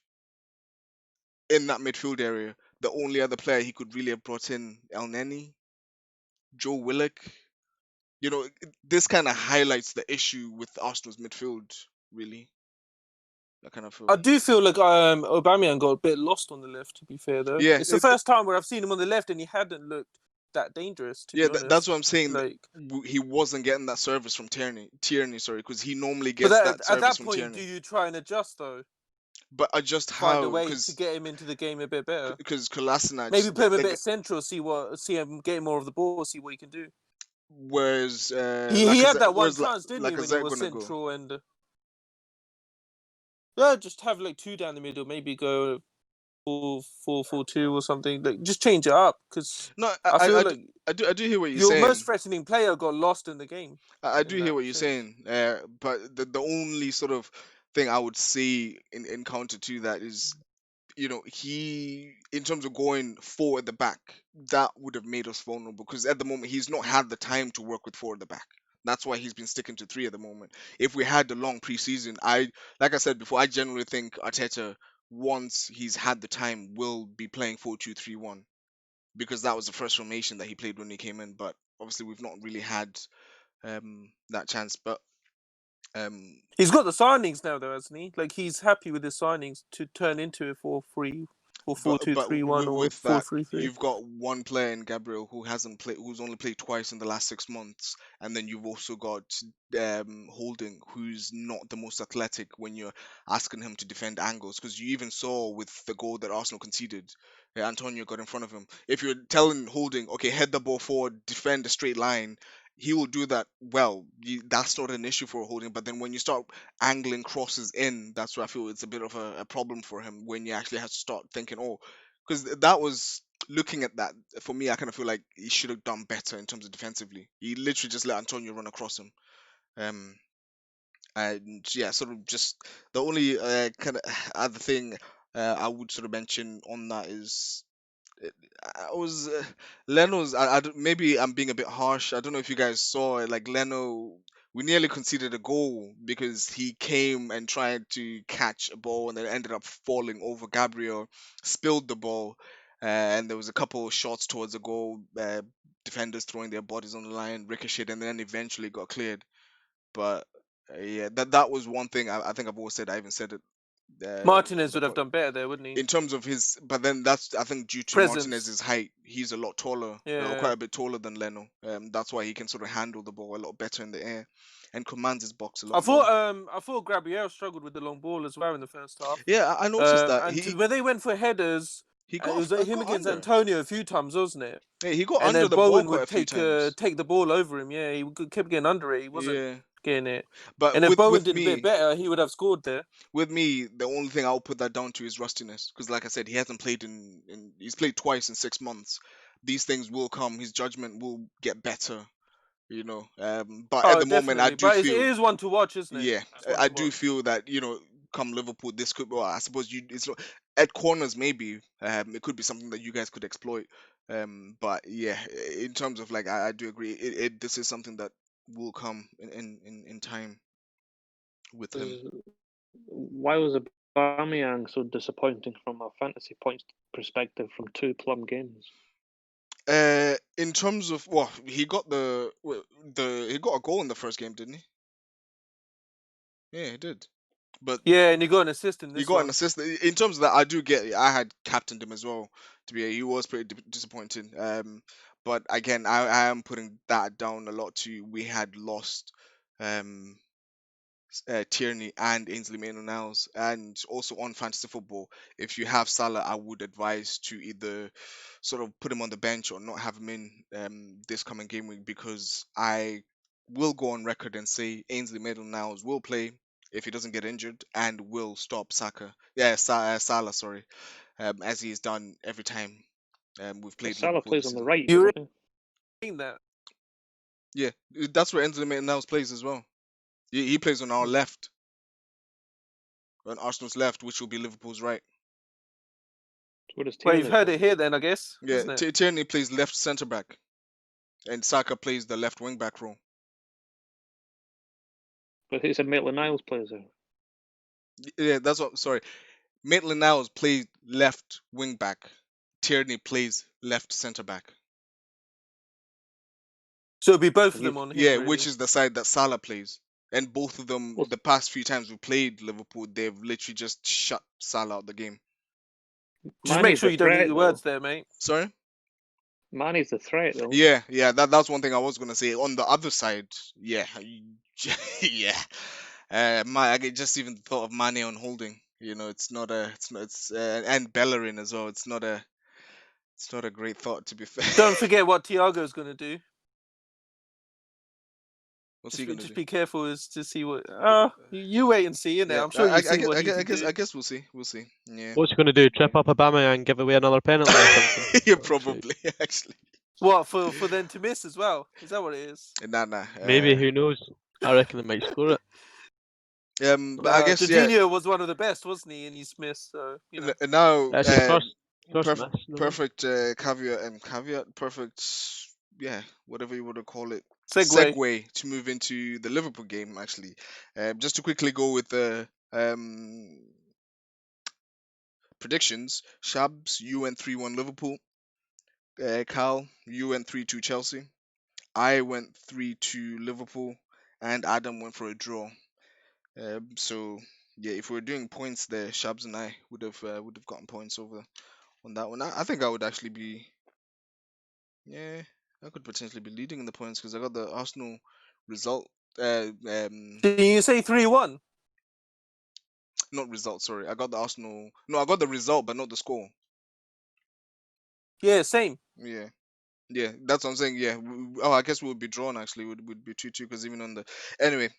in that midfield area, the only other player he could really have brought in, El Neni, Joe Willock. This kind of highlights the issue with Arsenal's midfield, really. I kind of I feel. do feel like Aubameyang got a bit lost on the left. To be fair, though, Yeah, it's the first time where I've seen him on the left, and he hadn't looked that dangerous. To yeah, be that's what honest, I'm saying. like, He wasn't getting that service from Tierney, sorry, because he normally but gets that at service that from point, do Tierney. you try and adjust though, But I just find a how way to get him into the game a bit better? because Kolasinac, Maybe put him a bit central, see him getting more of the ball, see what he can do. where's He had that one where's chance, didn't he, when he Lacazette was gonna go? central and Yeah, just have like two down the middle. Maybe go 4-4-2 or something. Like just change it up because No, I feel like I do hear what you're your most saying. threatening player got lost in the game. I do In hear that what you're sense. saying. But the only sort of thing I would say in counter to that is, he, in terms of going four at the back, that would have made us vulnerable because at the moment he's not had the time to work with four at the back. That's why he's been sticking to three at the moment. If we had the long preseason, like I said before, I generally think Arteta, once he's had the time, will be playing 4-2-3-1 because that was the first formation that he played when he came in. But obviously, we've not really had that chance. But um, He's got the signings now, though, hasn't he? Like he's happy with his signings to turn into a 4-3 or But 4-2-3-1 or with that, 4-3-3. you've got one player in Gabriel who hasn't played, who's only played twice in the last 6 months, and then you've also got Holding, who's not the most athletic when you're asking him to defend angles. Because you even saw with the goal that Arsenal conceded, Antonio got in front of him. If you're telling Holding, okay, head the ball forward, defend a straight line, he will do that well. That's not an issue for Holding. But then when you start angling crosses in, that's where I feel it's a bit of a problem for him when you actually have to start thinking, oh, because that was looking at that for me. I kind of feel like he should have done better in terms of defensively. He literally just let Antonio run across him. Um, and yeah, sort of just the only kind of other thing I would sort of mention on that is I was Leno's. Maybe I'm being a bit harsh. I don't know if you guys saw it. Like Leno, we nearly conceded a goal because he came and tried to catch a ball and then ended up falling over Gabriel, spilled the ball, and there was a couple of shots towards the goal. Defenders throwing their bodies on the line, ricocheted, and then eventually got cleared. But yeah, that was one thing I think I've always said. I even said it. Martinez The would have done better there, wouldn't he? in terms of his, but then that's I think due to Presence. Martinez's height, he's a lot taller, Yeah. quite a bit taller than Leno. That's why he can sort of handle the ball a lot better in the air, and commands his box a lot more. I thought Gabriel struggled with the long ball as well in the first half. Yeah, I noticed that And when they went for headers, he it was got him got against under. Antonio a few times, wasn't it? Yeah, he got And under then the ball Bowen quite would a few times. take the ball over him. Yeah, kept getting under it. He wasn't Yeah, getting it. but And if Bowen with did a bit me, better, he would have scored there. the only thing I'll put that down to is rustiness, because like I said, he hasn't played he's played twice in 6 months. These things will come. His judgment will get better. But at Oh, the moment, I definitely. do But it feel. is one to watch, isn't it? Yeah, It's one I to do watch. feel that come Liverpool, this could. Well, I suppose it's not at corners. Maybe it could be something that you guys could exploit. But yeah, in terms of like, I do agree. This is something that will come in time with him. Why was Aubameyang so disappointing from a fantasy points perspective from two plum games? In terms of, well, he got he got a goal in the first game, didn't he? Yeah, he did. But Yeah, and he got an assist in he this got an one. assist. In terms of that, I do get it. I had captained him as well. He was pretty disappointing. But again, I am putting that down a lot to we had lost um Tierney and Ainsley Maitland-Niles, and also on fantasy football, if you have Salah, I would advise to either sort of put him on the bench or not have him in this coming game week, because I will go on record and say Ainsley Maitland-Niles will play if he doesn't get injured and will stop Salah, sorry, as he has done every time we've played Salah Liverpool plays this on the season. right, You doesn't he? really that? Yeah, that's where Ainsley Maitland-Niles plays as well. He plays on our left, on Arsenal's left, which will be Liverpool's right. Where does Well, you've Tierney heard play? it here then, I guess, Yeah, isn't it? Tierney plays left centre back, and Saka plays the left wing back role. But he said Maitland-Niles plays there. Yeah, that's what. Sorry, Maitland-Niles plays left wing back. Tierney plays left centre back. So it'll be both of Have you? them on him, Yeah, which really. is the side that Salah plays. And both of them, Well, the past few times we played Liverpool, they've literally just shut Salah out the game. Just make Mane's sure the you don't eat threat your though. words there, mate. Sorry. Mane's the threat though. Yeah, that's one thing I was gonna say. On the other side, yeah, yeah. I just even thought of Mane on Holding. And Bellerin as well. It's not a great thought, to be fair. Don't forget what Thiago's going to do. What's he gonna Just do? be careful as to see what. You wait and see, innit? Yeah, I'm sure you've seen what he can do. I guess we'll see. We'll see. Yeah. What's he going to do? Trip up Obama and give away another penalty or something? Yeah, For fuck's sake. probably actually. What for them to miss as well? Is that what it is? Nah. Maybe, who knows? I reckon they might score it. But I guess yeah. Jorginho was one of the best, wasn't he? And he missed, so you know. Now That's his first miss. No? perfect caveat, perfect, yeah, whatever you want to call it, Segue. to move into the Liverpool game. Actually, just to quickly go with the predictions. Shabs, you went 3-1 Liverpool. Cal, you went 3-2 Chelsea. I went 3-2 Liverpool, and Adam went for a draw. So yeah, if we were doing points there, Shabs and I would have gotten points over on that one. I think I would actually be, yeah, I could potentially be leading in the points because I got the Arsenal result. Did you say 3-1? Not result. Sorry, I got the Arsenal. No, I got the result, but not the score. Yeah, same. Yeah, that's what I'm saying. Yeah. Oh, I guess we would be drawn actually. Would be 2-2 because even on the anyway.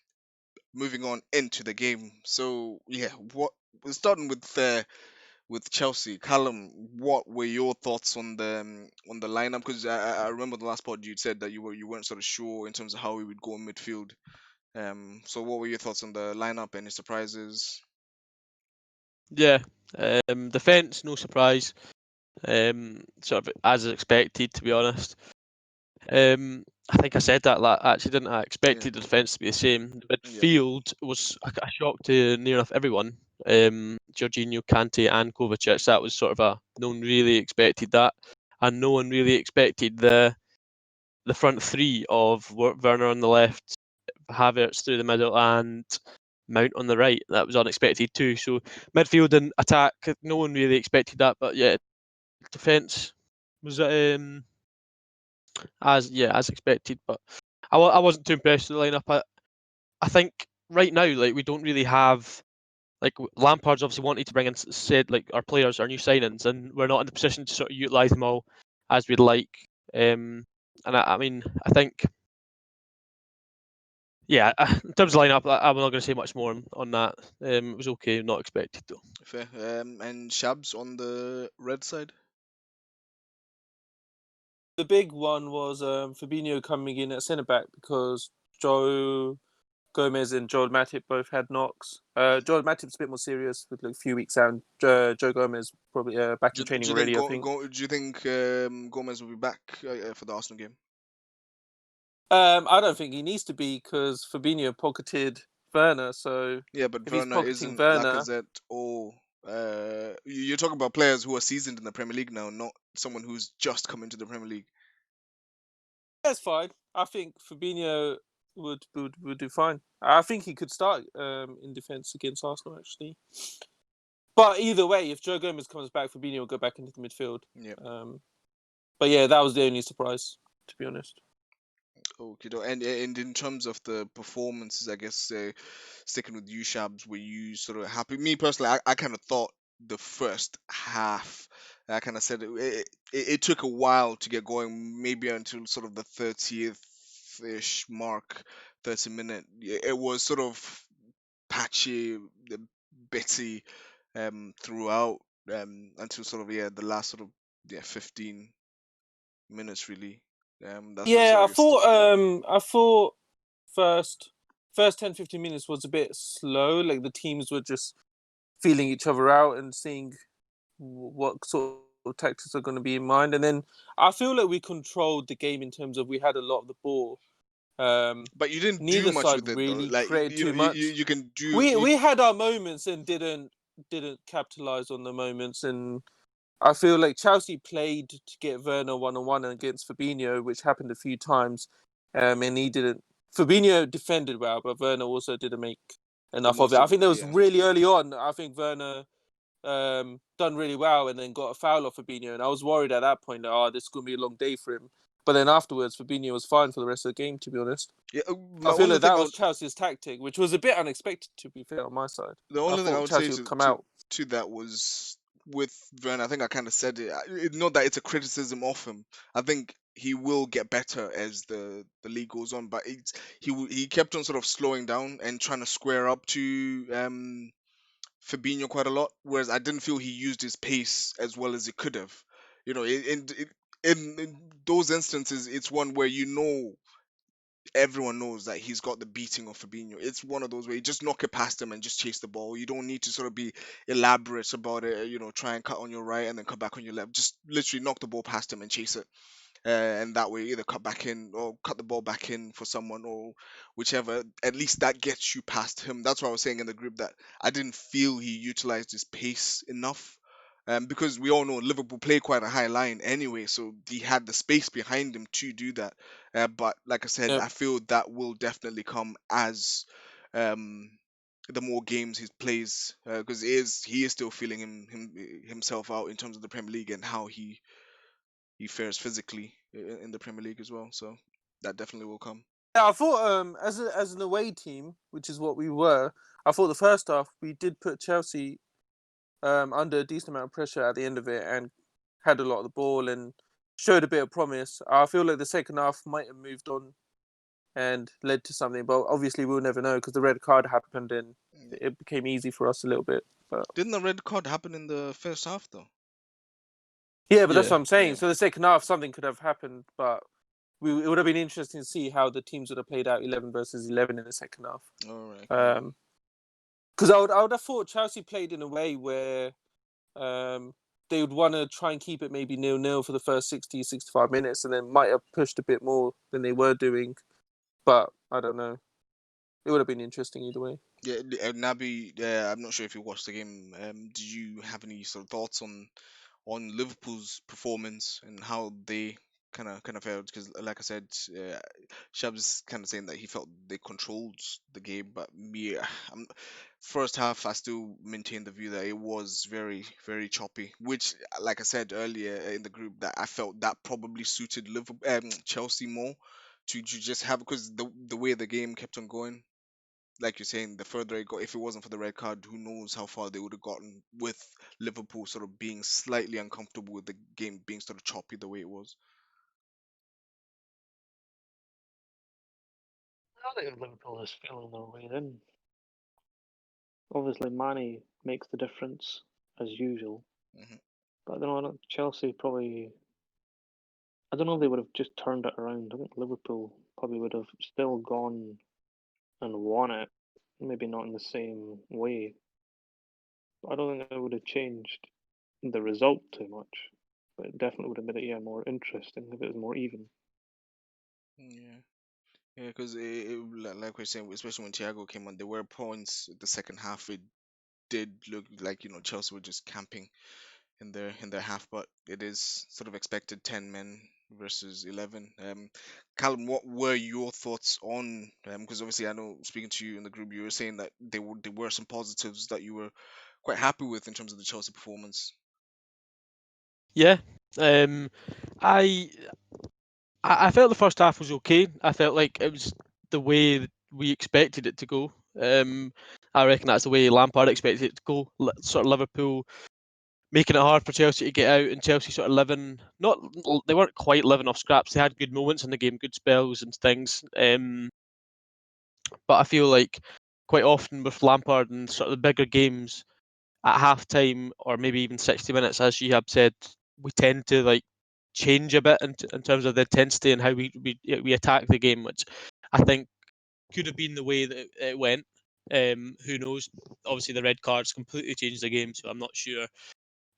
Moving on into the game. So yeah, what we're starting with Chelsea. Callum, what were your thoughts on the lineup? Because I remember the last pod you'd said that you weren't sort of sure in terms of how we would go in midfield. So what were your thoughts on the lineup? Any surprises? Yeah. Defence, no surprise. Sort of as expected, to be honest. I think I said that actually, didn't I? Expected the defence to be the same. The midfield was a shock to near enough everyone. Jorginho, Kante, and Kovacic. That was sort of no one really expected that, and no one really expected the front three of Werner on the left, Havertz through the middle, and Mount on the right. That was unexpected too. So midfield and attack, no one really expected that. But yeah, defence was as expected. But I wasn't too impressed with the lineup. I think right now, like, we don't really have, like, Lampard's obviously wanted to bring in, said, like, our players, our new signings, and we're not in the position to sort of utilise them all as we'd like. And I mean, I think, yeah, in terms of lineup, I'm not going to say much more on that. It was okay, not expected though. Fair. And Shabs on the red side. The big one was Fabinho coming in at centre back because Joe Gomez and Joel Matip both had knocks. Joel Matip's a bit more serious with like a few weeks out. Joe Gomez probably back in training already, I think. Do you think Gomez will be back for the Arsenal game? I don't think he needs to be because Fabinho pocketed Werner. So yeah, but if Werner he's isn't Werner, Lacazette or you're talking about players who are seasoned in the Premier League now, not someone who's just come into the Premier League. that's fine. I think Fabinho would do fine. I think he could start in defence against Arsenal actually. But either way, if Joe Gomez comes back, Fabinho will go back into the midfield. Yeah. But yeah, that was the only surprise, to be honest. Okay, and in terms of the performances, I guess sticking with you, Shabs, were you sort of happy? Me personally, I kind of thought the first half, I kind of said it took a while to get going, maybe until sort of the 30th-ish mark, 30-minute. It was sort of patchy, bitty throughout until sort of the last sort of 15 minutes really. That's when Yeah, sort I thought first 10-15 minutes was a bit slow. Like the teams were just feeling each other out and seeing what sort of tactics are going to be in mind. And then I feel like we controlled the game in terms of we had a lot of the ball. But you didn't do Neither much side with it though. really Like created too much. you can do. We had our moments and didn't capitalize on the moments. And I feel like Chelsea played to get Werner 1-on-1 against Fabinho, which happened a few times, and he didn't. Fabinho defended well, but Werner also didn't make enough of it. I think there was really early on. I think Werner done really well and then got a foul off Fabinho, and I was worried at that point that this is going to be a long day for him. But then afterwards, Fabinho was fine for the rest of the game, to be honest. Yeah, I feel like that was Chelsea's tactic, which was a bit unexpected, to be fair, on my side. The only thing I would say to that was with Werner, I think I kind of said it. Not that it's a criticism of him. I think he will get better as the league goes on. But he kept on sort of slowing down and trying to square up to Fabinho quite a lot, whereas I didn't feel he used his pace as well as he could have. You know, in those instances, it's one where everyone knows that he's got the beating of Fabinho. It's one of those where you just knock it past him and just chase the ball. You don't need to sort of be elaborate about it. You know, try and cut on your right and then cut back on your left. Just literally knock the ball past him and chase it. And that way either cut back in or cut the ball back in for someone or whichever. At least that gets you past him. That's what I was saying in the group, that I didn't feel he utilized his pace enough. Because we all know Liverpool play quite a high line anyway, so he had the space behind him to do that. But like I said, Yep. I feel that will definitely come as um, the more games he plays, because he is still feeling himself out in terms of the Premier League and how he fares physically in the Premier League as well. So that definitely will come. Yeah, I thought as an away team, which is what we were, I thought the first half we did put Chelsea under a decent amount of pressure at the end of it and had a lot of the ball and showed a bit of promise. I feel like the second half might have moved on and led to something, but obviously we'll never know because the red card happened and it became easy for us a little bit. But Didn't the red card happen in the first half though? yeah, but that's Yeah. what I'm saying. Yeah. So the second half, something could have happened, but it would have been interesting to see how the teams would have played out 11 versus 11 in the second half. All right. Because I would have thought Chelsea played in a way where they would want to try and keep it maybe 0-0 for the first 60, 65 minutes and then might have pushed a bit more than they were doing. But I don't know. It would have been interesting either way. Yeah, Nabi, I'm not sure if you watched the game. Did you have any sort of thoughts on Liverpool's performance and how they kind of failed? Because like I said, Shab's kind of saying that he felt they controlled the game, but me, first half I still maintain the view that it was very very choppy. Which, like I said earlier in the group, that I felt that probably suited Liverpool, Chelsea more to just have, because the way the game kept on going, like you're saying, the further it got, if it wasn't for the red card, who knows how far they would have gotten, with Liverpool sort of being slightly uncomfortable with the game being sort of choppy the way it was. I think Liverpool is feeling their way in. Obviously, Mane makes the difference as usual. Hmm. But I don't know, Chelsea probably. I don't know if they would have just turned it around. I think Liverpool probably would have still gone and won it. Maybe not in the same way. But I don't think it would have changed the result too much. But it definitely would have made it more interesting if it was more even. Yeah. Yeah, because like we're saying, especially when Thiago came on, there were points the second half. It did look like Chelsea were just camping in their half, but it is sort of expected 10 men versus 11. Calum, what were your thoughts on? Because obviously I know, speaking to you in the group, you were saying that there were some positives that you were quite happy with in terms of the Chelsea performance. Yeah. Um, I I felt the first half was okay. I felt like it was the way we expected it to go. I reckon that's the way Lampard expected it to go. Sort of Liverpool making it hard for Chelsea to get out, and Chelsea sort of living. Not they weren't quite living off scraps. They had good moments in the game, good spells and things. But I feel like quite often with Lampard and sort of the bigger games at half time or maybe even 60 minutes, as Shihab said, we tend to like change a bit in terms of the intensity and how we attack the game, which I think could have been the way that it went. Who knows? Obviously, the red cards completely changed the game, so I'm not sure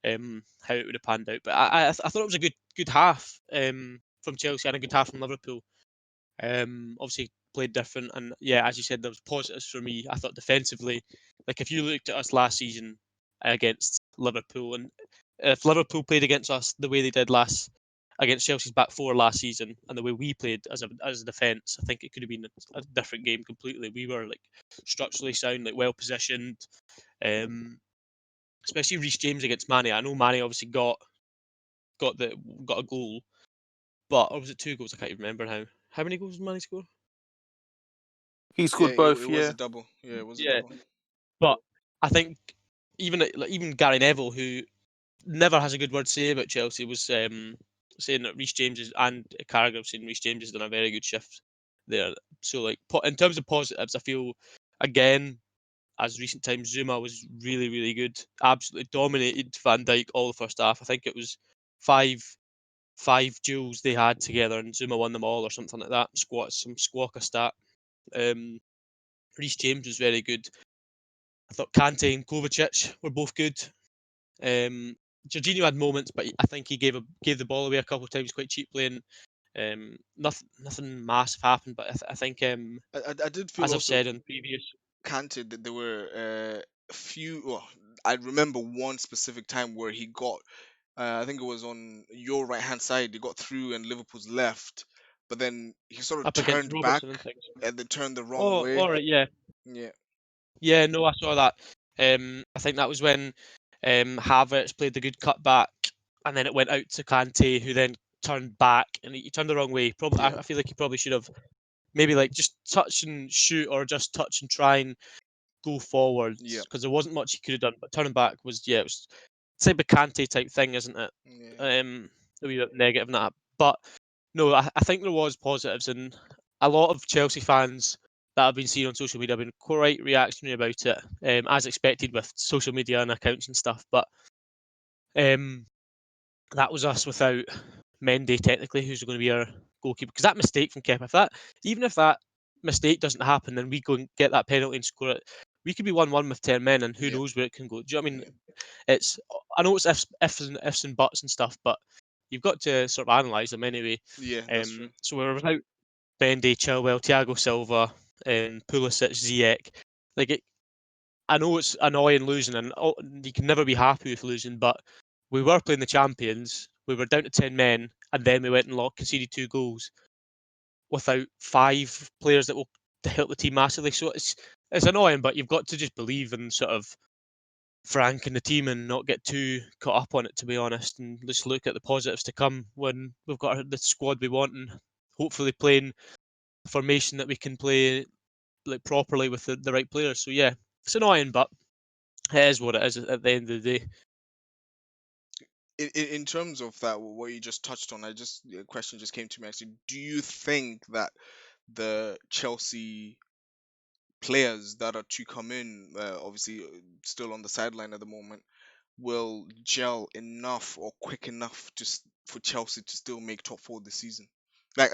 how it would have panned out. But I thought it was a good half from Chelsea and a good half from Liverpool. Obviously played different, and yeah, as you said, there was positives for me. I thought defensively, like if you looked at us last season against Liverpool, and if Liverpool played against us the way they did last against Chelsea's back four last season, and the way we played as a defence, I think it could have been a different game completely. We were like structurally sound, like well positioned, um, especially Reece James against Mane. I know Mane obviously got the got a goal, but or was it two goals? I can't even remember now. How many goals did Mane score? He Yeah, scored it both, was a yeah. double. Yeah, it was a Yeah, double. but I think even Gary Neville, who never has a good word to say about Chelsea, was saying that Reece James and Carragher saying Reece James has done a very good shift there. So like in terms of positives, I feel again, as recent times, Zuma was really, really good. Absolutely dominated Van Dijk all the first half. I think it was five duels they had together, and Zuma won them all or something like that. Some squawker stat. Reece James was very good. I thought Kante and Kovacic were both good. Jorginho had moments, but I think he gave the ball away a couple of times quite cheaply, and nothing massive happened. But I think, I did feel as I've also said in previous, Kante that there were a few. Well, I remember one specific time where he got. I think it was on your right hand side. He got through and Liverpool's left, but then he sort of up against turned back Robertson and things. and then turned the wrong Oh, way. all right, yeah. Yeah, Yeah, no, I saw that. I think that was when Havertz played the good cutback, and then it went out to Kante, who then turned back, and he turned the wrong way. Probably, yeah, I feel like he probably should have maybe like just touch and shoot, or just touch and try and go yeah, forwards, because there wasn't much he could have done. But turning back was, yeah, it was type of Kante type thing, isn't it? yeah. A wee bit negative in that, but no, I think there was positives, and a lot of Chelsea fans that I've been seeing on social media have been quite reactionary about it, as expected with social media and accounts and stuff. But um, that was us without Mendy technically, who's going to be our goalkeeper. Because that mistake from Kepa, even if that mistake doesn't happen, then we go and get that penalty and score it. We could be 1-1 with 10 men, and who Yeah, knows where it can go. Do you know what I mean? yeah, It's I know it's ifs and buts and stuff, but you've got to sort of analyse them anyway. yeah. That's true. So we're without Mendy, Chilwell, Thiago Silva, Pulisic, Ziyech. Like I know it's annoying losing, and you can never be happy with losing. But we were playing the champions. We were down to 10 men, and then we went and conceded 2 goals without 5 players that will help the team massively. So it's annoying, but you've got to just believe in sort of Frank and the team and not get too caught up on it, to be honest, and just look at the positives to come when we've got the squad we want, and hopefully playing a formation that we can play like properly with the right players. So yeah, it's annoying, but it is what it is at the end of the day. In terms of that, what you just touched on, a question just came to me actually. Do you think that the Chelsea players that are to come in, obviously still on the sideline at the moment, will gel enough or quick enough for Chelsea to still make top four this season? Like,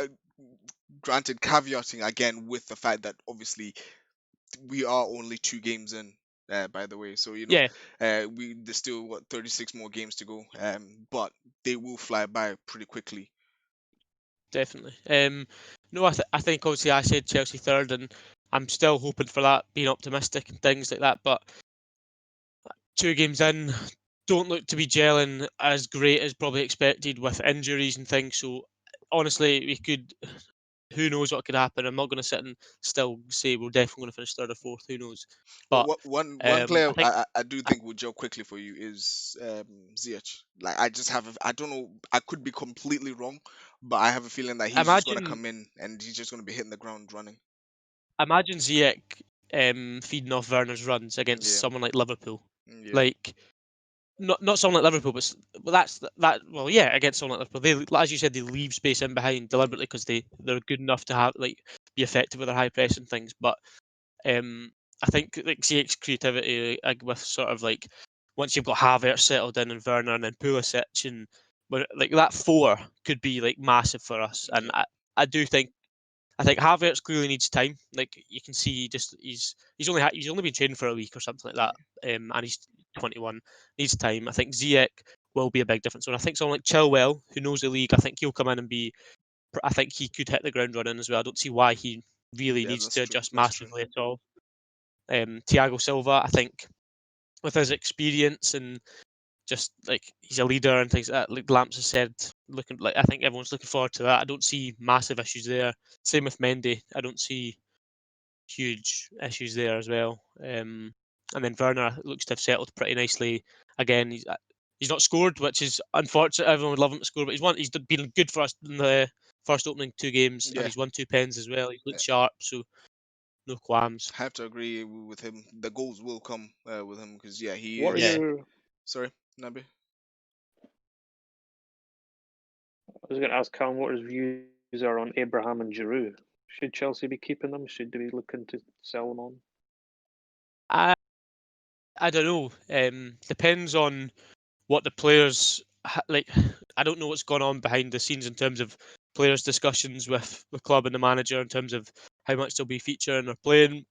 granted, caveating again with the fact that obviously we are only 2 games in. By the way, so Yeah, there's still 36 more games to go. But they will fly by pretty quickly. definitely. No, I think obviously I said Chelsea third, and I'm still hoping for that, being optimistic and things like that. But 2 games in, don't look to be gelling as great as probably expected with injuries and things. So honestly, we could. Who knows what could happen? I'm not going to sit and still say we're definitely going to finish third or fourth. Who knows? But One player I think I do think will gel quickly for you is Ziyech. Like I don't know, I could be completely wrong, but I have a feeling that he's just gonna imagine come in and he's just gonna be hitting the ground running. imagine Ziyech feeding off Werner's runs against Yeah, someone like Liverpool. yeah, Like not someone like Liverpool, but that's that. Well, yeah, against someone like Liverpool, they, as you said, they leave space in behind yeah, deliberately because they're good enough to have like be effective with their high press and things. But um, I think like Ziyech's creativity with sort of like once you've got Havertz settled in and Werner and then Pulisic and like that four could be like massive for us. And yeah, I do think I think Havertz clearly needs time. Like you can see, he's only been training for a week or something like yeah, that, and he's 21. Needs time. I think Ziyech will be a big difference. And I think someone like Chilwell, who knows the league, I think he'll come in and be. I think he could hit the ground running as well. I don't see why he really yeah. needs That's to true. adjust That's true. massively at all. Thiago Silva, I think, with his experience and just like he's a leader and things like that. Like Lamps has said, looking like I think everyone's looking forward to that. I don't see massive issues there. Same with Mendy. I don't see huge issues there as well. And then Werner looks to have settled pretty nicely. Again, he's not scored, which is unfortunate. Everyone would love him to score, but he's been good for us in the first opening 2 games, and Yeah, he's won 2 pens as well. He's I looked sharp, so no qualms. have to agree with him. The goals will come with him because yeah, he What are is. Yeah, your Sorry, Nabi. was going to ask Calum what his views are on Abraham and Giroud. Should Chelsea be keeping them? Should they be looking to sell them on? I don't know. Depends on what the players like. I don't know what's gone on behind the scenes in terms of players' discussions with the club and the manager in terms of how much they'll be featuring or playing.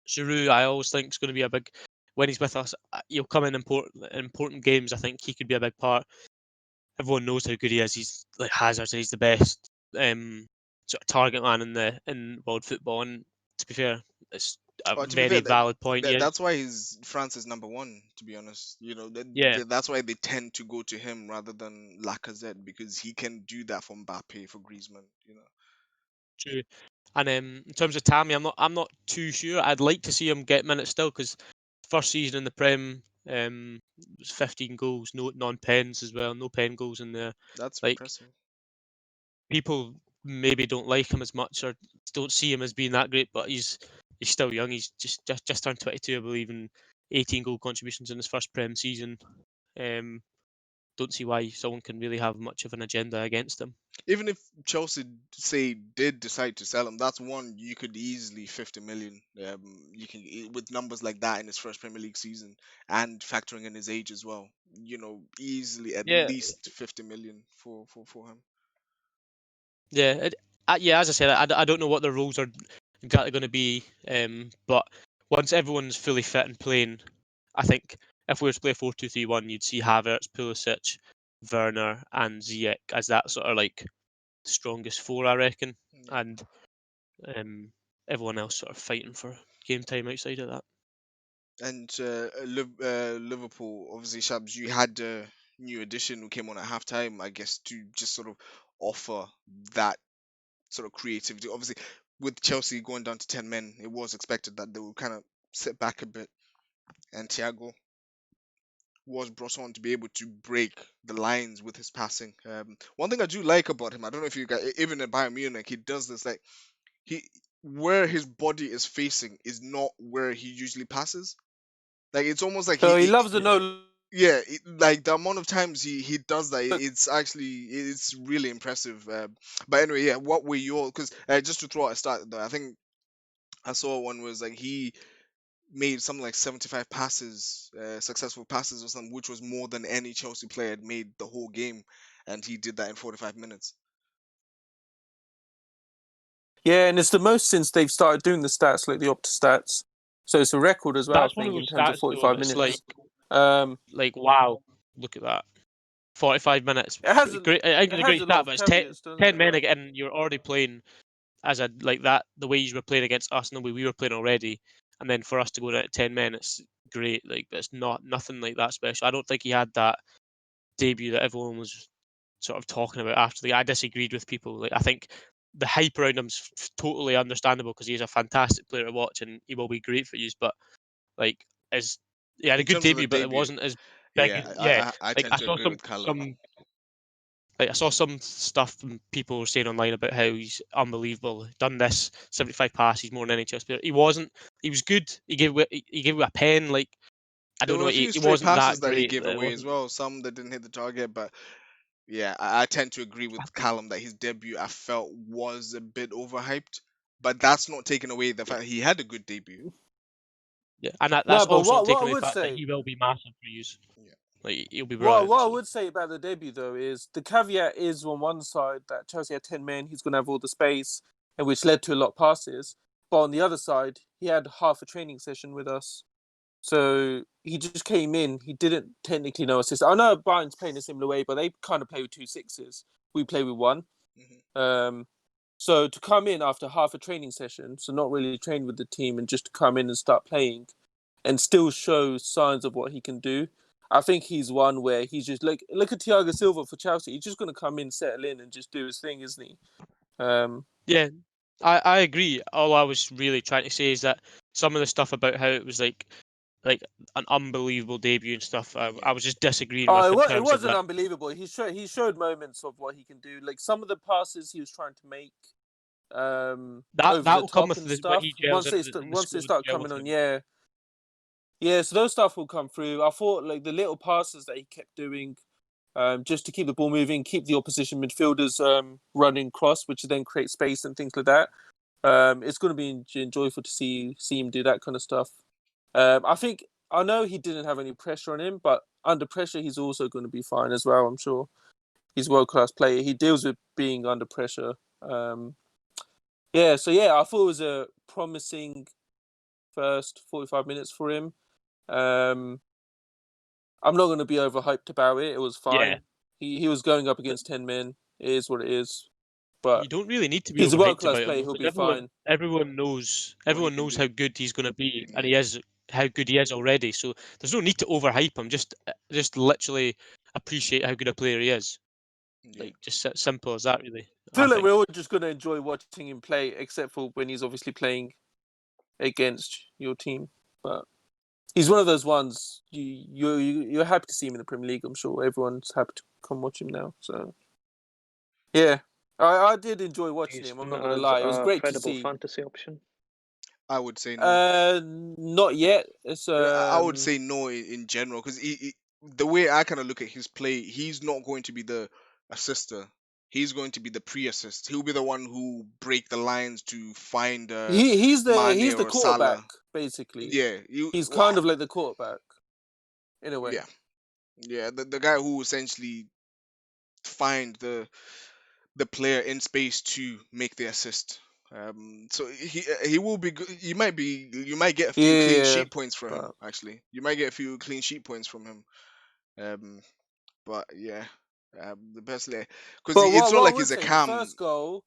Giroud, I always think is going to be a big. When he's with us, he'll come in important games. I think he could be a big part. Everyone knows how good he is. He's like Hazard. He's the best sort of target man in world football. And to be fair, it's a Well, to be very fair, valid point. Yeah, that's why he's France's number one. To be honest, yeah, that's why they tend to go to him rather than Lacazette because he can do that for Mbappe, for Griezmann. true. And in terms of Tammy, I'm not too sure. I'd like to see him get minutes still because first season in the Prem, was 15 goals, no non-pens as well, no pen goals in there. That's Like impressive. people maybe don't like him as much or don't see him as being that great, but he's still young. He's just turned 22, I believe, and 18 goal contributions in his first Prem season. Um, don't see why someone can really have much of an agenda against him. Even if Chelsea say did decide to sell him, that's one you could easily 50 million. You can with numbers like that in his first Premier League season and factoring in his age as well. Easily at Yeah, least 50 million for him. yeah, yeah. As I said, I don't know what the roles are exactly going to be, but once everyone's fully fit and playing, I think if we were to play 4-2-3-1, you'd see Havertz, Pulisic, Werner, and Ziyech as that sort of like strongest four, I reckon, Yeah. and everyone else sort of fighting for game time outside of that. And Liverpool, obviously, Shabs, you had a new addition who came on at halftime, I guess, to just sort of offer that sort of creativity. Obviously, with Chelsea going down to 10 men, it was expected that they would kind of sit back a bit. And Thiago was brought on to be able to break the lines with his passing. One thing I do like about him, I don't know if you guys, even in Bayern Munich, he does this like he where his body is facing is not where he usually passes. Like it's almost like So he loves the Yeah. no. yeah, like the amount of times he does that, it's really impressive. But anyway, yeah, what were your? Because just to throw out a start, though, I think I saw one was like he made something like 75 passes, successful passes or something, which was more than any Chelsea player had made the whole game, and he did that in 45 minutes. Yeah, and it's the most since they've started doing the stats, like the Opta stats. So it's a record as well, I That's one of think, in those terms of stats though 45 that's minutes. Um, like wow, look at that. 45 minutes. it has a, Great. I think it it's a has great a lot stat, of but it's caveats, doesn't 10 it? men again. You're already playing as a like that. The way you were playing against us and the way we were playing already, and then for us to go down to 10 men, it's great. Like, but it's nothing like that special. I don't think he had that debut that everyone was sort of talking about after the. I disagreed with people. Like, I think the hype around him's totally understandable because he's a fantastic player to watch and he will be great for you. But like, as he had a In good terms of the debut, but it debut, wasn't as big. yeah, Yeah, I like tend to agree with Calum. I saw some stuff from people were saying online about how he's unbelievable. Done this 75 passes more than any Chelsea player. He wasn't. He was good. He gave away a pen. Like I There don't were know. a few He stray wasn't passes that that he great. gave It away as wasn't. well, some that didn't hit the target, but yeah, I tend to agree with Callum that his debut I felt was a bit overhyped, but that's not taking away the fact he had a good debut. Yeah, and No, that's but also not what taking I away the would fact that say, he will be massive for you. Yeah. Like he'll be what brilliant. I So would say about the debut though is the caveat is on one side that Chelsea had 10 men, he's going to have all the space, and which led to a lot of passes. But on the other side, he had half a training session with us. So he just came in. He didn't technically know assist. I know Brighton's playing a similar way, but they kind of play with 2 6s. We play with one. Hmm. So to come in after half a training session, so not really trained with the team, and just to come in and start playing, and still show signs of what he can do. I think he's one where he's just look at Thiago Silva for Chelsea. He's just going to come in, settle in, and just do his thing, isn't he? yeah, I agree. All I was really trying to say is that some of the stuff about how it was like an unbelievable debut and stuff. I Yeah. was just disagreeing with in Oh, it terms of wasn't that. unbelievable. He showed moments of what he can do. Like some of the passes he was trying to make over That the will come top with and when stuff. he gels into the, in the Once they squad start gel with coming on, him. yeah, yeah. So those stuff will come through. I thought like the little passes that he kept doing just to keep the ball moving, keep the opposition midfielders running cross, which then creates space and things like that. It's going to be enjoyable to see him do that kind of stuff. I know he didn't have any pressure on him, but under pressure, he's also going to be fine as well, I'm sure. He's a world-class player. He deals with being under pressure. I thought it was a promising first 45 minutes for him. I'm not going to be overhyped about it. It was fine. Yeah. He was going up against 10 men. It is what it is. But you don't really need to be he's a overhyped world-class about him, player. though, He'll 'cause be fine. everyone knows What he can knows do. how good he's going to be, and Yeah. he is how good he is already. So there's no need to overhype him. Just literally appreciate how good a player he is. Yeah. Like just simple as that, really. I feel I like think. we're all just going to enjoy watching him play, except for when he's obviously playing against your team. But he's one of those ones you're happy to see him in the Premier League. I'm sure everyone's happy to come watch him now. So yeah, I did enjoy watching He's him. I'm seen not it going to as lie. It was a great to credible see. fantasy option. I would say no. Not yet. It's I would say no in general because the way I kind of look at his play, he's not going to be the assister. He's going to be the pre-assist. He'll be the one who break the lines to find he's Mane the or quarterback Salah. basically. Yeah, He's kind of like the quarterback in a way. yeah. The guy who essentially find the player in space to make the assist. So he will be good. You might get a few clean Yeah, sheet points from him. but Actually, you might get a few clean sheet points from him. But yeah, the best layer because it's not what I like would he's a say, the cam. first goal,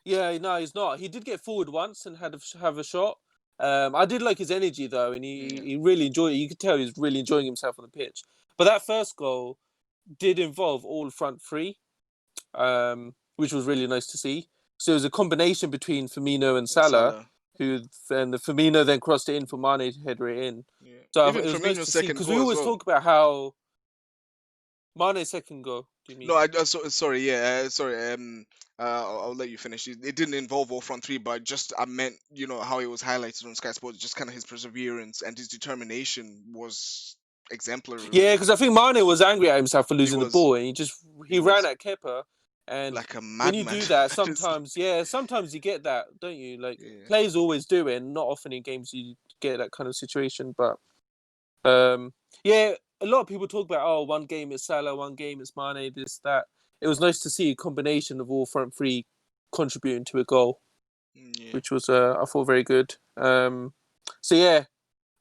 yeah, no, he's not. He did get forward once and have a shot. I did like his energy though, and Yeah, he really enjoyed it. You could tell he was really enjoying himself on the pitch. But that first goal did involve all front three, which was really nice to see. So it was a combination between Firmino and and Salah, Salah. and the Firmino then crossed it in for Mane to header it in. Yeah, So even it was nice Firmino's to see second because we goal as always well. talk about how Mane's second goal. Do you mean? No, sorry. Yeah, sorry. I'll let you finish. It didn't involve all front three, but I meant how it was highlighted on Sky Sports. Just kind of his perseverance and his determination was exemplary. Yeah, Really, because I think Mane was angry at himself for he losing the was ball, and he he ran was at Kepa. And like a when you madman. do that, Just- sometimes you get that, don't you? Like yeah. players always do it, and not often in games you get that kind of situation. But yeah, a lot of people talk about one game is Salah, one game is Mane, this that. It was nice to see a combination of all front three contributing to a goal, Yeah. which was I thought very good. So yeah,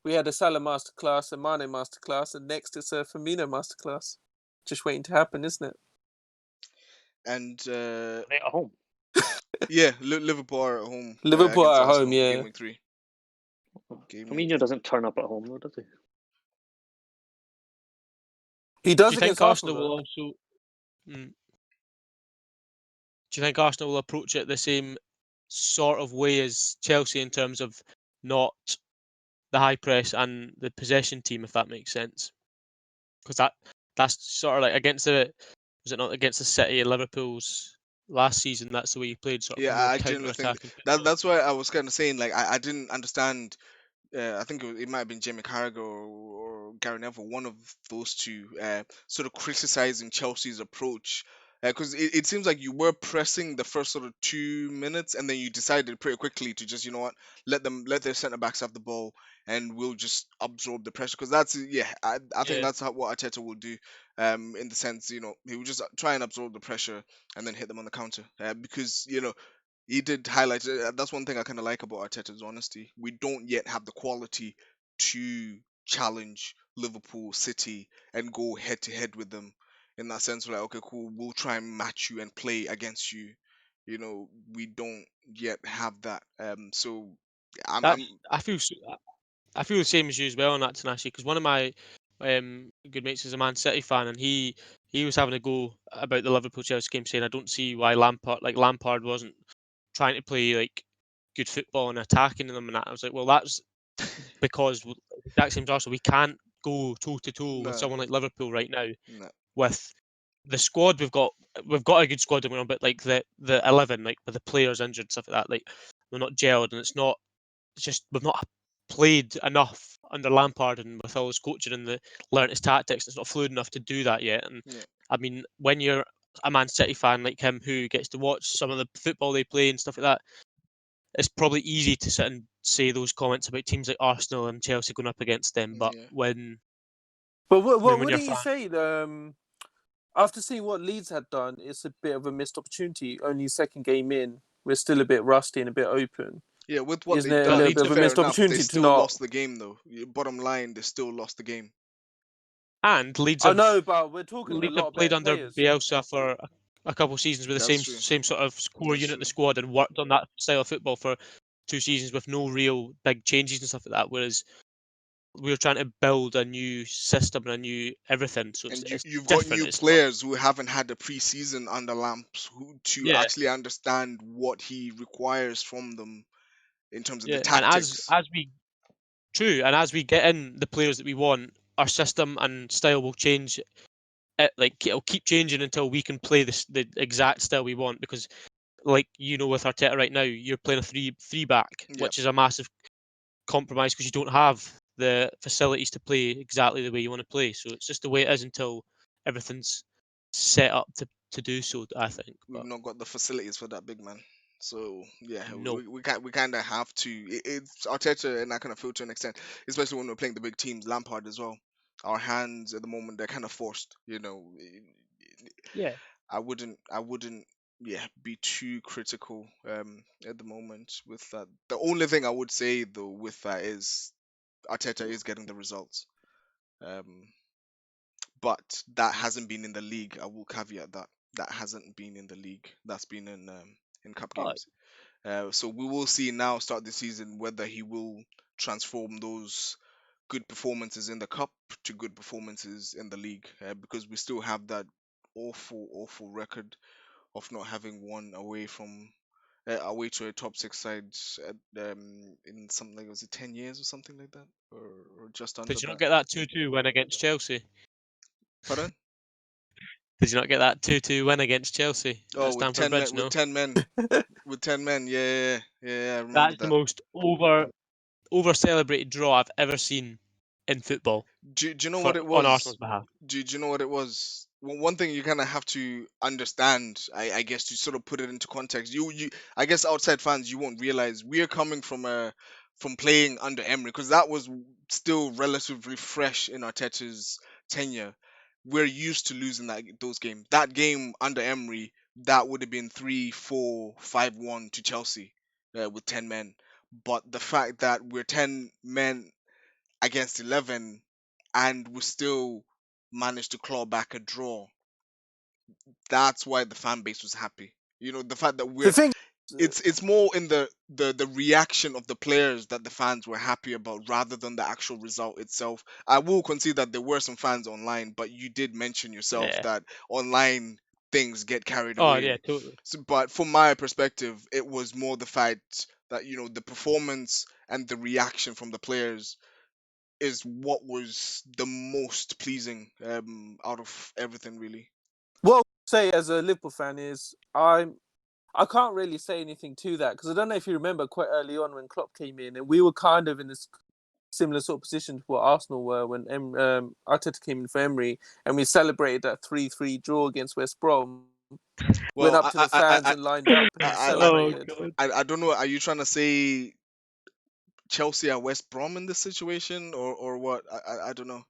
we had a Salah masterclass, a Mane masterclass, and next it's a Firmino masterclass. Just waiting to happen, isn't it? And Right at home. yeah, Liverpool are at home Liverpool against at home, Arsenal, yeah. game week 3. Game week. Firmino doesn't turn up at home though, does he? He Do does you against think Arsenal Arsenal, will though. also? Do you think Arsenal will approach it the same sort of way as Chelsea in terms of not the high press and the possession team, if that makes sense? Because that's sort of like was it not against the City and Liverpool's last season? That's the way he played, sort of Yeah, more I counter generally think attacking football. that's why I was kind of saying like I didn't understand. I think it might have been Jamie Carragher or Gary Neville, one of those two, sort of criticizing Chelsea's approach. Because it seems like you were pressing the first sort of 2 minutes, and then you decided pretty quickly to just, let their centre backs have the ball, and we'll just absorb the pressure. Because I think Yeah, that's what Arteta will do. In the sense, he will just try and absorb the pressure and then hit them on the counter. Because he did highlight it. That's one thing I kind of like about Arteta's honesty. We don't yet have the quality to challenge Liverpool, City, and go head to head with them. In that sense, we're like, okay, cool, we'll try and match you and play against you. We don't yet have that. So that I'm I feel the same as you as well on that, Tanashi. Because one of my good mates is a Man City fan, and he was having a go about the Liverpool Chelsea game, saying I don't see why Lampard wasn't trying to play like good football and attacking them, and that. I was like, well, that's because exact same as Arsenal, we can't go toe to toe with no, someone like Liverpool right now no, with the squad we've got. We've got a good squad, don't we, but like the 11, like with the players injured and stuff like that, like we're not gelled, and it's just we've not played enough under Lampard and with all his coaching and learnt his tactics, it's not fluid enough to do that yet. And Yeah. I mean, when you're a Man City fan like him who gets to watch some of the football they play and stuff like that, it's probably easy to sit and say those comments about teams like Arsenal and Chelsea going up against them. But Yeah. But when what you're a did he fan, say? After seeing what Leeds had done, it's a bit of a missed opportunity. Only second game in, we're still a bit rusty and a bit open. Yeah, with what Isn't they've it a well, little done, bit Leeds of have a fair missed enough. They opportunity to still not? lost the game though. Bottom line, they still lost the game. and Leeds I have know, but we're talking a Leeds lot have of played better under players. Bielsa for a couple of seasons with the That's same true. same sort of core That's unit in the true. squad and worked on that style of football for 2 seasons with no real big changes and stuff like that. Whereas we're trying to build a new system and a new everything, so And it's you've got different. new It's not, players who haven't had a preseason under Lamps who to yeah, actually understand what he requires from them in terms of the yeah. And tactics. as we true, and as we get in the players that we want, our system and style will change. It'll keep changing until we can play the exact style we want. Because, like with Arteta right now, you're playing a three back, Yep. which is a massive compromise because you don't have the facilities to play exactly the way you want to play. So it's just the way it is until everything's set up to do so. I think, We've but not got the facilities for that big man. So yeah, no, we kind of have to. It's Arteta, and I kind of feel to an extent, especially when we're playing the big teams, Lampard as well. Our hands at the moment they're kind of forced. yeah. I wouldn't yeah be too critical at the moment with that. The only thing I would say though with that is Arteta is getting the results. Um, but that hasn't been in the league. I will caveat that that hasn't been in the league. That's been in cup Uh, games. So we will see now start the season whether he will transform those good performances in the cup to good performances in the league because we still have that awful record of not having won away to a top six side in something like was it 10 years or something like that or just under did you not that. get that 2-2 win against Chelsea? Pardon? Did you not get that 2-2 win against Chelsea Oh, at Stamford Bridge? with No, 10 men, with 10 men. Yeah. I remember that's the that. most over celebrated draw I've ever seen in football Do you know for what it on was? Arsenal's behalf. Do you know what it was? One thing you kind of have to understand, I guess, to sort of put it into context. I guess outside fans, you won't realize we are coming from playing under Emery because that was still relatively fresh in Arteta's tenure. We're used to losing those games. That game under Emery, that would have been 3-4-5-1 to Chelsea with 10 men. But the fact that we're 10 men against 11 and we still managed to claw back a draw, that's why the fan base was happy. The fact that The we're thing, it's more in the reaction of the players that the fans were happy about rather than the actual result itself. I will concede that there were some fans online, but you did mention yourself Yeah. that online things get carried Oh yeah, away. totally. But from my perspective, it was more the fact that the performance and the reaction from the players is what was the most pleasing out of everything really. what I say as a Liverpool fan is I can't really say anything to that because I don't know if you remember quite early on when Klopp came in and we were kind of in this similar sort of position to what Arsenal were when Arteta came in for Emery and we celebrated that 3-3 draw against West Brom. Went Well, up to the fans and lined up and Oh celebrated. god. I don't know. Are you trying to say Chelsea are West Brom in this situation, or what? I don't know.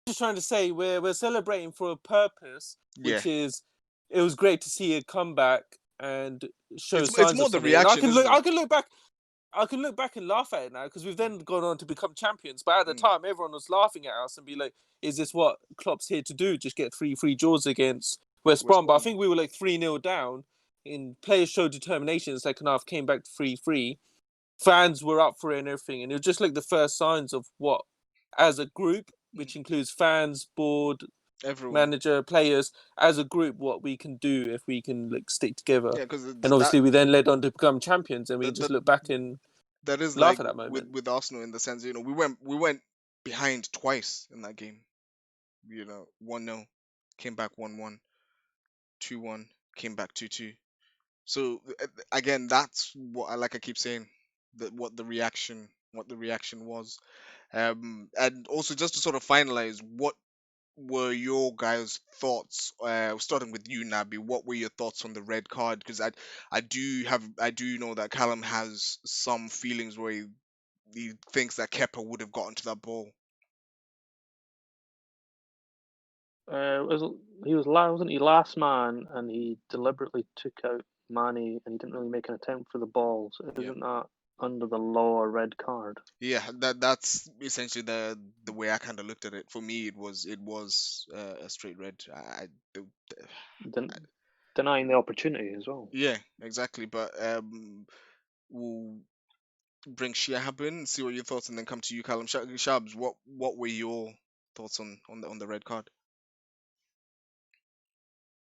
Just trying to say we're celebrating for a purpose, Yeah, which is it was great to see a comeback and show it's signs more of the something. And I reaction, can isn't look it? back and laugh at it now because we've then gone on to become champions. But at the Mm, time, everyone was laughing at us and be like, "Is this what Klopp's here to do? Just get 3-3 draws against West West Brom?" But I Brom. think we were like 3-0 down. In players showed determination. The second half came back to 3-3. Fans were up for it and everything, and it was just like the first signs of what, as a group, Mm, which includes fans, board, everyone. manager, players, as a group, what we can do if we can like stick together. Yeah, because And that obviously, we then led on to become champions, and we that just that look back and that is laugh like at that with moment. Arsenal in the sense we went behind twice in that game. 1-0, came back 1-1, 2-1, came back 2-2. So again, that's what I keep saying, that what the reaction what the reaction was. And also just to sort of finalize, what were your guys' thoughts? Starting with you, Nabi. What were your thoughts on the red card? Because I do know that Callum has some feelings where he thinks that Kepa would have gotten to that ball. He was wasn't he last man, and he deliberately took out Mane, and he didn't really make an attempt for the ball. So Yeah, isn't that under the law a red card? yeah. That's essentially the way I kind of looked at it. For me, it was a straight red. Denying the opportunity as well. Yeah, exactly. But we'll bring Shihab in, see what your thoughts, and then come to you, Callum. Shabs, what were your thoughts on the red card?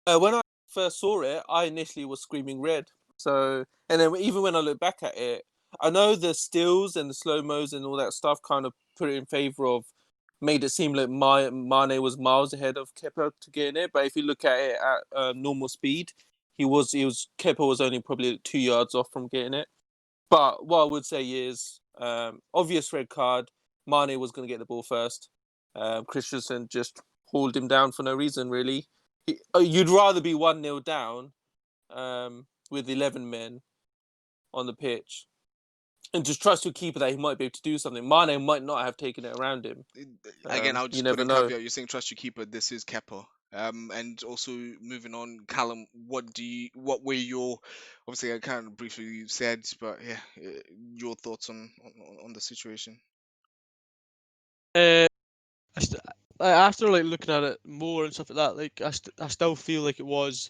When I first saw it, I initially was screaming red. So, and then even when I look back at it, I know the stills and the slow mos and all that stuff kind of put it in favor of, made it seem like Mane was miles ahead of Kepa to get in it. But if you look at it at normal speed, Kepa was only probably 2 yards off from getting it. But what I would say is, obvious red card. Mane was going to get the ball first. Christensen just hauled him down for no reason, really. You'd rather be 1-0 down with 11 men on the pitch and just trust your keeper that he might be able to do something. Mane might not have taken it around him. Again, I'll You just put never in know. caveat. You're saying trust your keeper. This is Kepa. And also moving on, Callum, what were your, obviously I kind of briefly said, but yeah, your thoughts on the situation? Uh, after like looking at it more and stuff like that, like I still feel like it was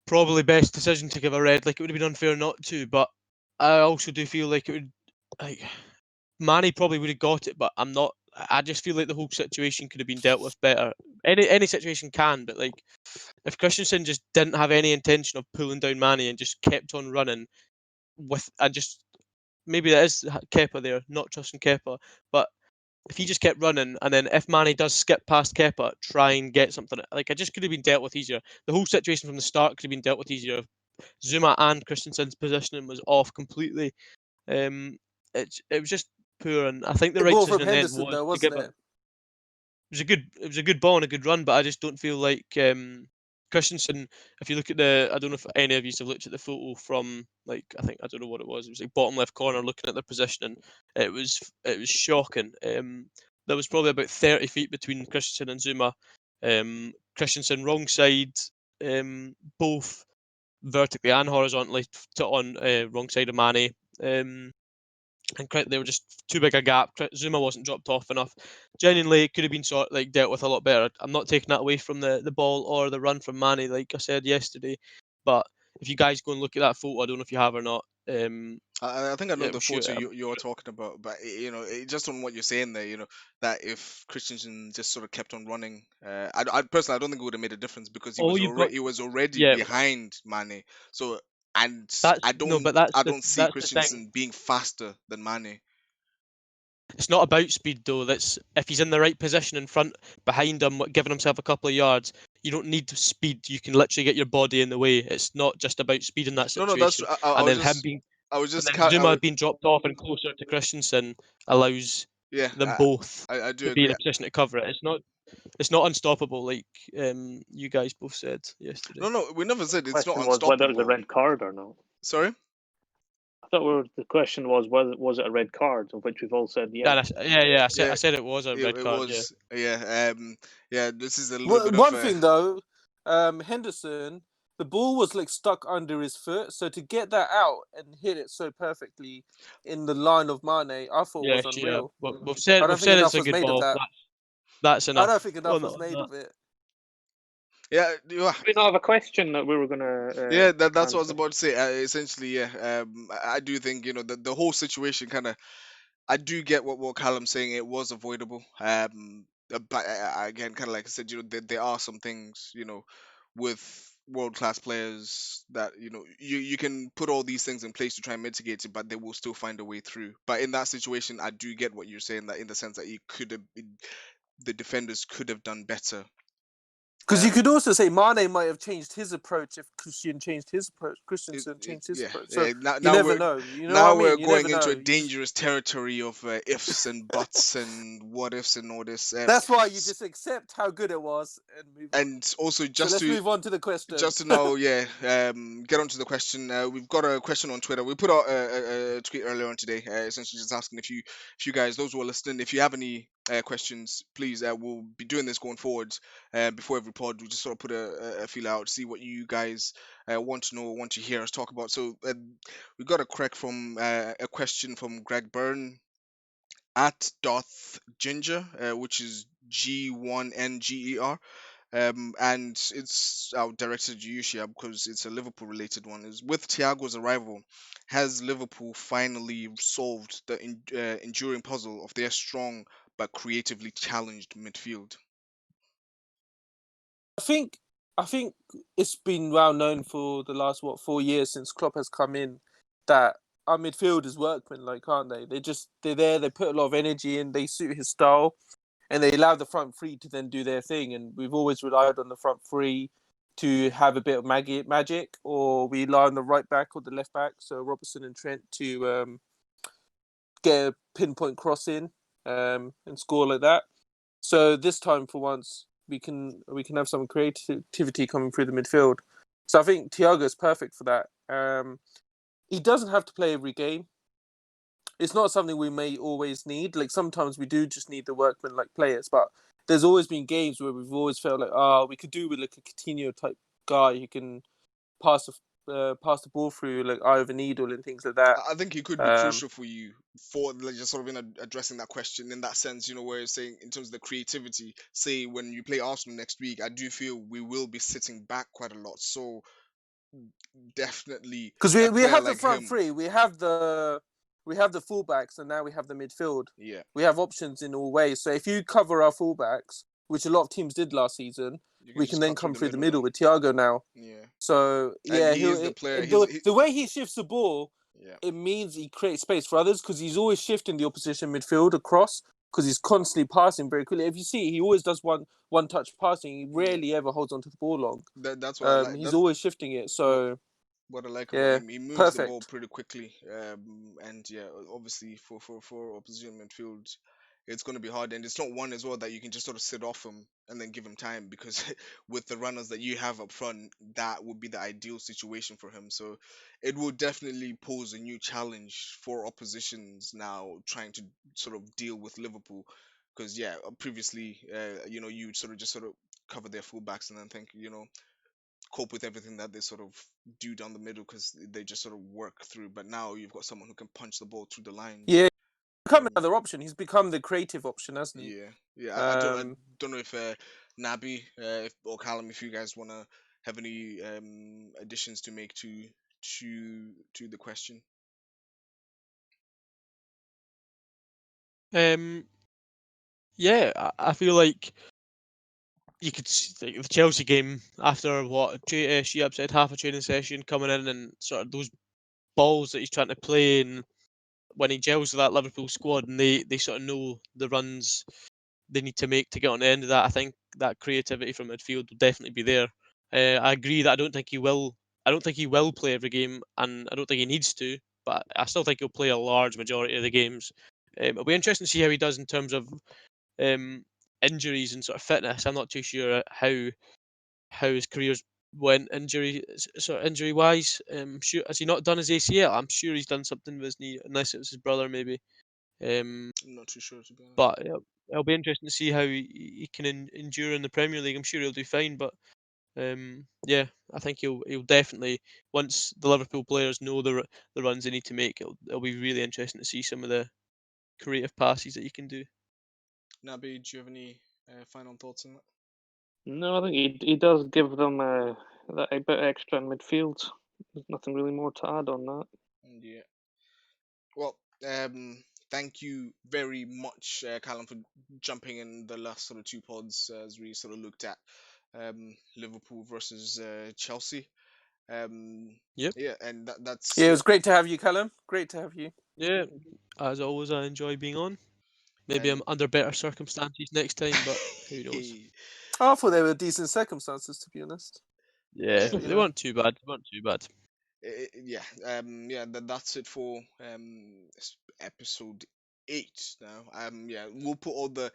probably best decision to give a red. Like it would have been unfair not to, but I also do feel like it would like Manny probably would have got it, but I'm not. I just feel like the whole situation could have been dealt with better. Any situation can, but like if Christensen just didn't have any intention of pulling down Manny and just kept on running with and just maybe that is Kepa there, not trusting Kepa, but if he just kept running and then if Manny does skip past Kepa, try and get something like it just could have been dealt with easier. The whole situation from the start could have been dealt with easier. Zuma and Christensen's positioning was off completely. Um, it was just poor, and I think the The right ball from decision in the end Henderson, was though, to wasn't give it. it? It was a good ball and a good run, but I just don't feel like Christensen. If you look at I don't know if any of you have looked at the photo from like I don't know what it was. It was like bottom left corner, looking at their positioning. It was shocking. There was probably about 30 feet between Christensen and Zuma. Christensen wrong side, both vertically and horizontally on wrong side of Mane. Um, and they were just too big a gap. Zuma wasn't dropped off enough. Genuinely, it could have been dealt with a lot better. I'm not taking that away from the ball or the run from Manny, like I said yesterday. But if you guys go and look at that photo, I don't know if you have or not. I think I know Yeah, the I'm sure. photo you're talking about, but just on what you're saying there, that if Christensen just sort of kept on running, I personally I don't think it would have made a difference because All you've got, he was already yeah, behind Mane. So and that's no, but I don't see that's the thing. Christensen being faster than Mane. It's not about speed though. That's if he's in the right position in front, behind him, giving himself a couple of yards. You don't need speed. You can literally get your body in the way. It's not just about speed in that No, that's situation. I And was then him just being, I was and just then ca- I Zuma was, being dropped off and closer to Christensen allows yeah, them both I do to be in agree. a position to cover it. It's not unstoppable like you guys both said yesterday. No, we never The said it's not question was whether it was a unstoppable. red card or not. Sorry. I thought the question was whether was it a red card, of which we've all said Yeah, yes. yeah. Yeah, I said it was a red it card. Yeah. was. Yeah. Yeah. This is a little bit of One a. thing though, Henderson, the ball was like stuck under his foot, so to get that out and hit it so perfectly in the line of Mane, I thought was Yes, yeah. unreal. But I don't we've think said it's enough a was good made of ball. that. That's I don't enough think enough on was made that. of it. Yeah. You are. We not have a question that we were going to Yeah, that's what I was answer. about to say. Essentially, yeah. I do think the whole situation kind of. I do get what Callum's saying. It was avoidable. But again, kind of like I said, there are some things, with world class players that you can put all these things in place to try and mitigate it, but they will still find a way through. But in that situation, I do get what you're saying, that in the sense that the defenders could have done better Because you could also say Mane might have changed his approach if Christian changed his approach. Christensen changed his approach. So you never know. You know what I mean? We're You going never into know. a dangerous territory of ifs and buts and what ifs and all this. That's why you just accept how good it was and move on. And also, So let's move on to the question. just to know, get onto the question. We've got a question on Twitter. We put out a tweet earlier on today, essentially just asking if you guys, those who are listening, if you have any questions, please. We'll be doing this going forward. Before every pod, we just sort of put a feel out, see what you guys want to know, want to hear us talk about. So we got a question from Greg Byrne at Doth Ginger, which is G1NGER. And it's directed to you, Shia, because it's a Liverpool related one. Is with Thiago's arrival, has Liverpool finally solved the enduring puzzle of their strong but creatively challenged midfield? I think it's been well known for the last 4 years since Klopp has come in that our midfield is workmanlike, aren't they? They're there. They put a lot of energy in. They suit his style, and they allow the front three to then do their thing. And we've always relied on the front three to have a bit of magic, or we rely on the right back or the left back, so Robertson and Trent to get a pinpoint cross in and score like that. So this time, for once, we can have some creativity coming through the midfield. So I think Thiago is perfect for that. He doesn't have to play every game. It's not something we may always need. Like sometimes we do just need the workman like players, but there's always been games where we've always felt like, we could do with like a Coutinho type guy who can pass the ball through like eye of a needle and things like that. I think he could be crucial for you for like, just sort of in addressing that question in that sense, where you're saying in terms of the creativity. Say when you play Arsenal next week, I do feel we will be sitting back quite a lot. So definitely, because a we player have the like front him, three, we have the fullbacks, and now we have the midfield. yeah, We have options in all ways. So if you cover our fullbacks, which a lot of teams did last season, we can just then cut through come the through the middle middle with Thiago now. yeah. So And yeah, he is the player. the way he shifts the ball, Yeah, it means he creates space for others because he's always shifting the opposition midfield across because he's constantly passing very quickly. If you see, he always does one touch passing. He rarely ever holds onto the ball long. that's what I like. He's always shifting it. So What I like about yeah, him, he moves the ball perfect. pretty quickly. And yeah, obviously for opposition midfield, it's going to be hard. And it's not one as well that you can just sort of sit off him and then give him time because with the runners that you have up front, that would be the ideal situation for him. So it will definitely pose a new challenge for oppositions now trying to sort of deal with Liverpool. Because yeah, previously, you sort of cover their fullbacks and then think, cope with everything that they sort of do down the middle because they just sort of work through. But now you've got someone who can punch the ball through the lines. Yeah, become Um, another option. He's become the creative option, hasn't he? yeah. I don't know if Nabi or Calum, if you guys want to have any additions to make to the question. Yeah, I feel like you could like the Chelsea game after what Sheep said, half a training session coming in and sort of those balls that he's trying to play, and when he gels with that Liverpool squad and they sort of know the runs they need to make to get on the end of that. I think that creativity from midfield will definitely be there. I agree that I don't think he will. I don't think he will play every game, and I don't think he needs to. But I still think he'll play a large majority of the games. It'll be interesting to see how he does in terms of um, injuries and sort of fitness. I'm not too sure how his career's went injury wise. Sure, has he not done his ACL? I'm sure he's done something with his knee, unless it was his brother maybe. I'm not too sure to be honest. But it'll be interesting to see how he can endure in the Premier League. I'm sure he'll do fine, but yeah, I think he'll definitely once the Liverpool players know the runs they need to make. It'll be really interesting to see some of the creative passes that you can do. Nabi, do you have any final thoughts on that? No, I think he does give them that a bit extra in midfield. There's nothing really more to add on that. Yeah. Well, thank you very much, Callum, for jumping in the last sort of two pods as we sort of looked at Liverpool versus Chelsea. Yep. Yeah, and that's Yeah, it was great to have you, Calum. Great to have you. Yeah. As always, I enjoy being on. Maybe I'm and under better circumstances next time, but who knows? I thought they were decent circumstances, to be honest. Yeah, Yeah, they weren't too bad. They weren't too bad. yeah, that's it for episode 8 now. Yeah, we'll put all the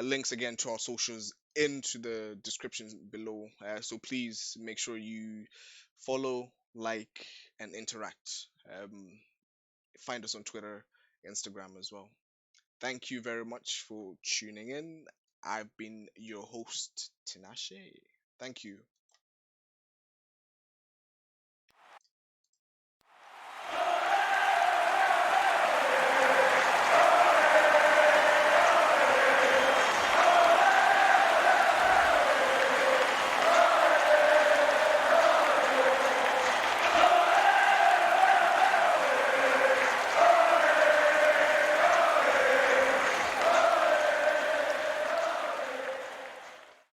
links again to our socials into the description below. So please make sure you follow, like, and interact. Find us on Twitter, Instagram as well. Thank you very much for tuning in. I've been your host, Tinashe. Thank you.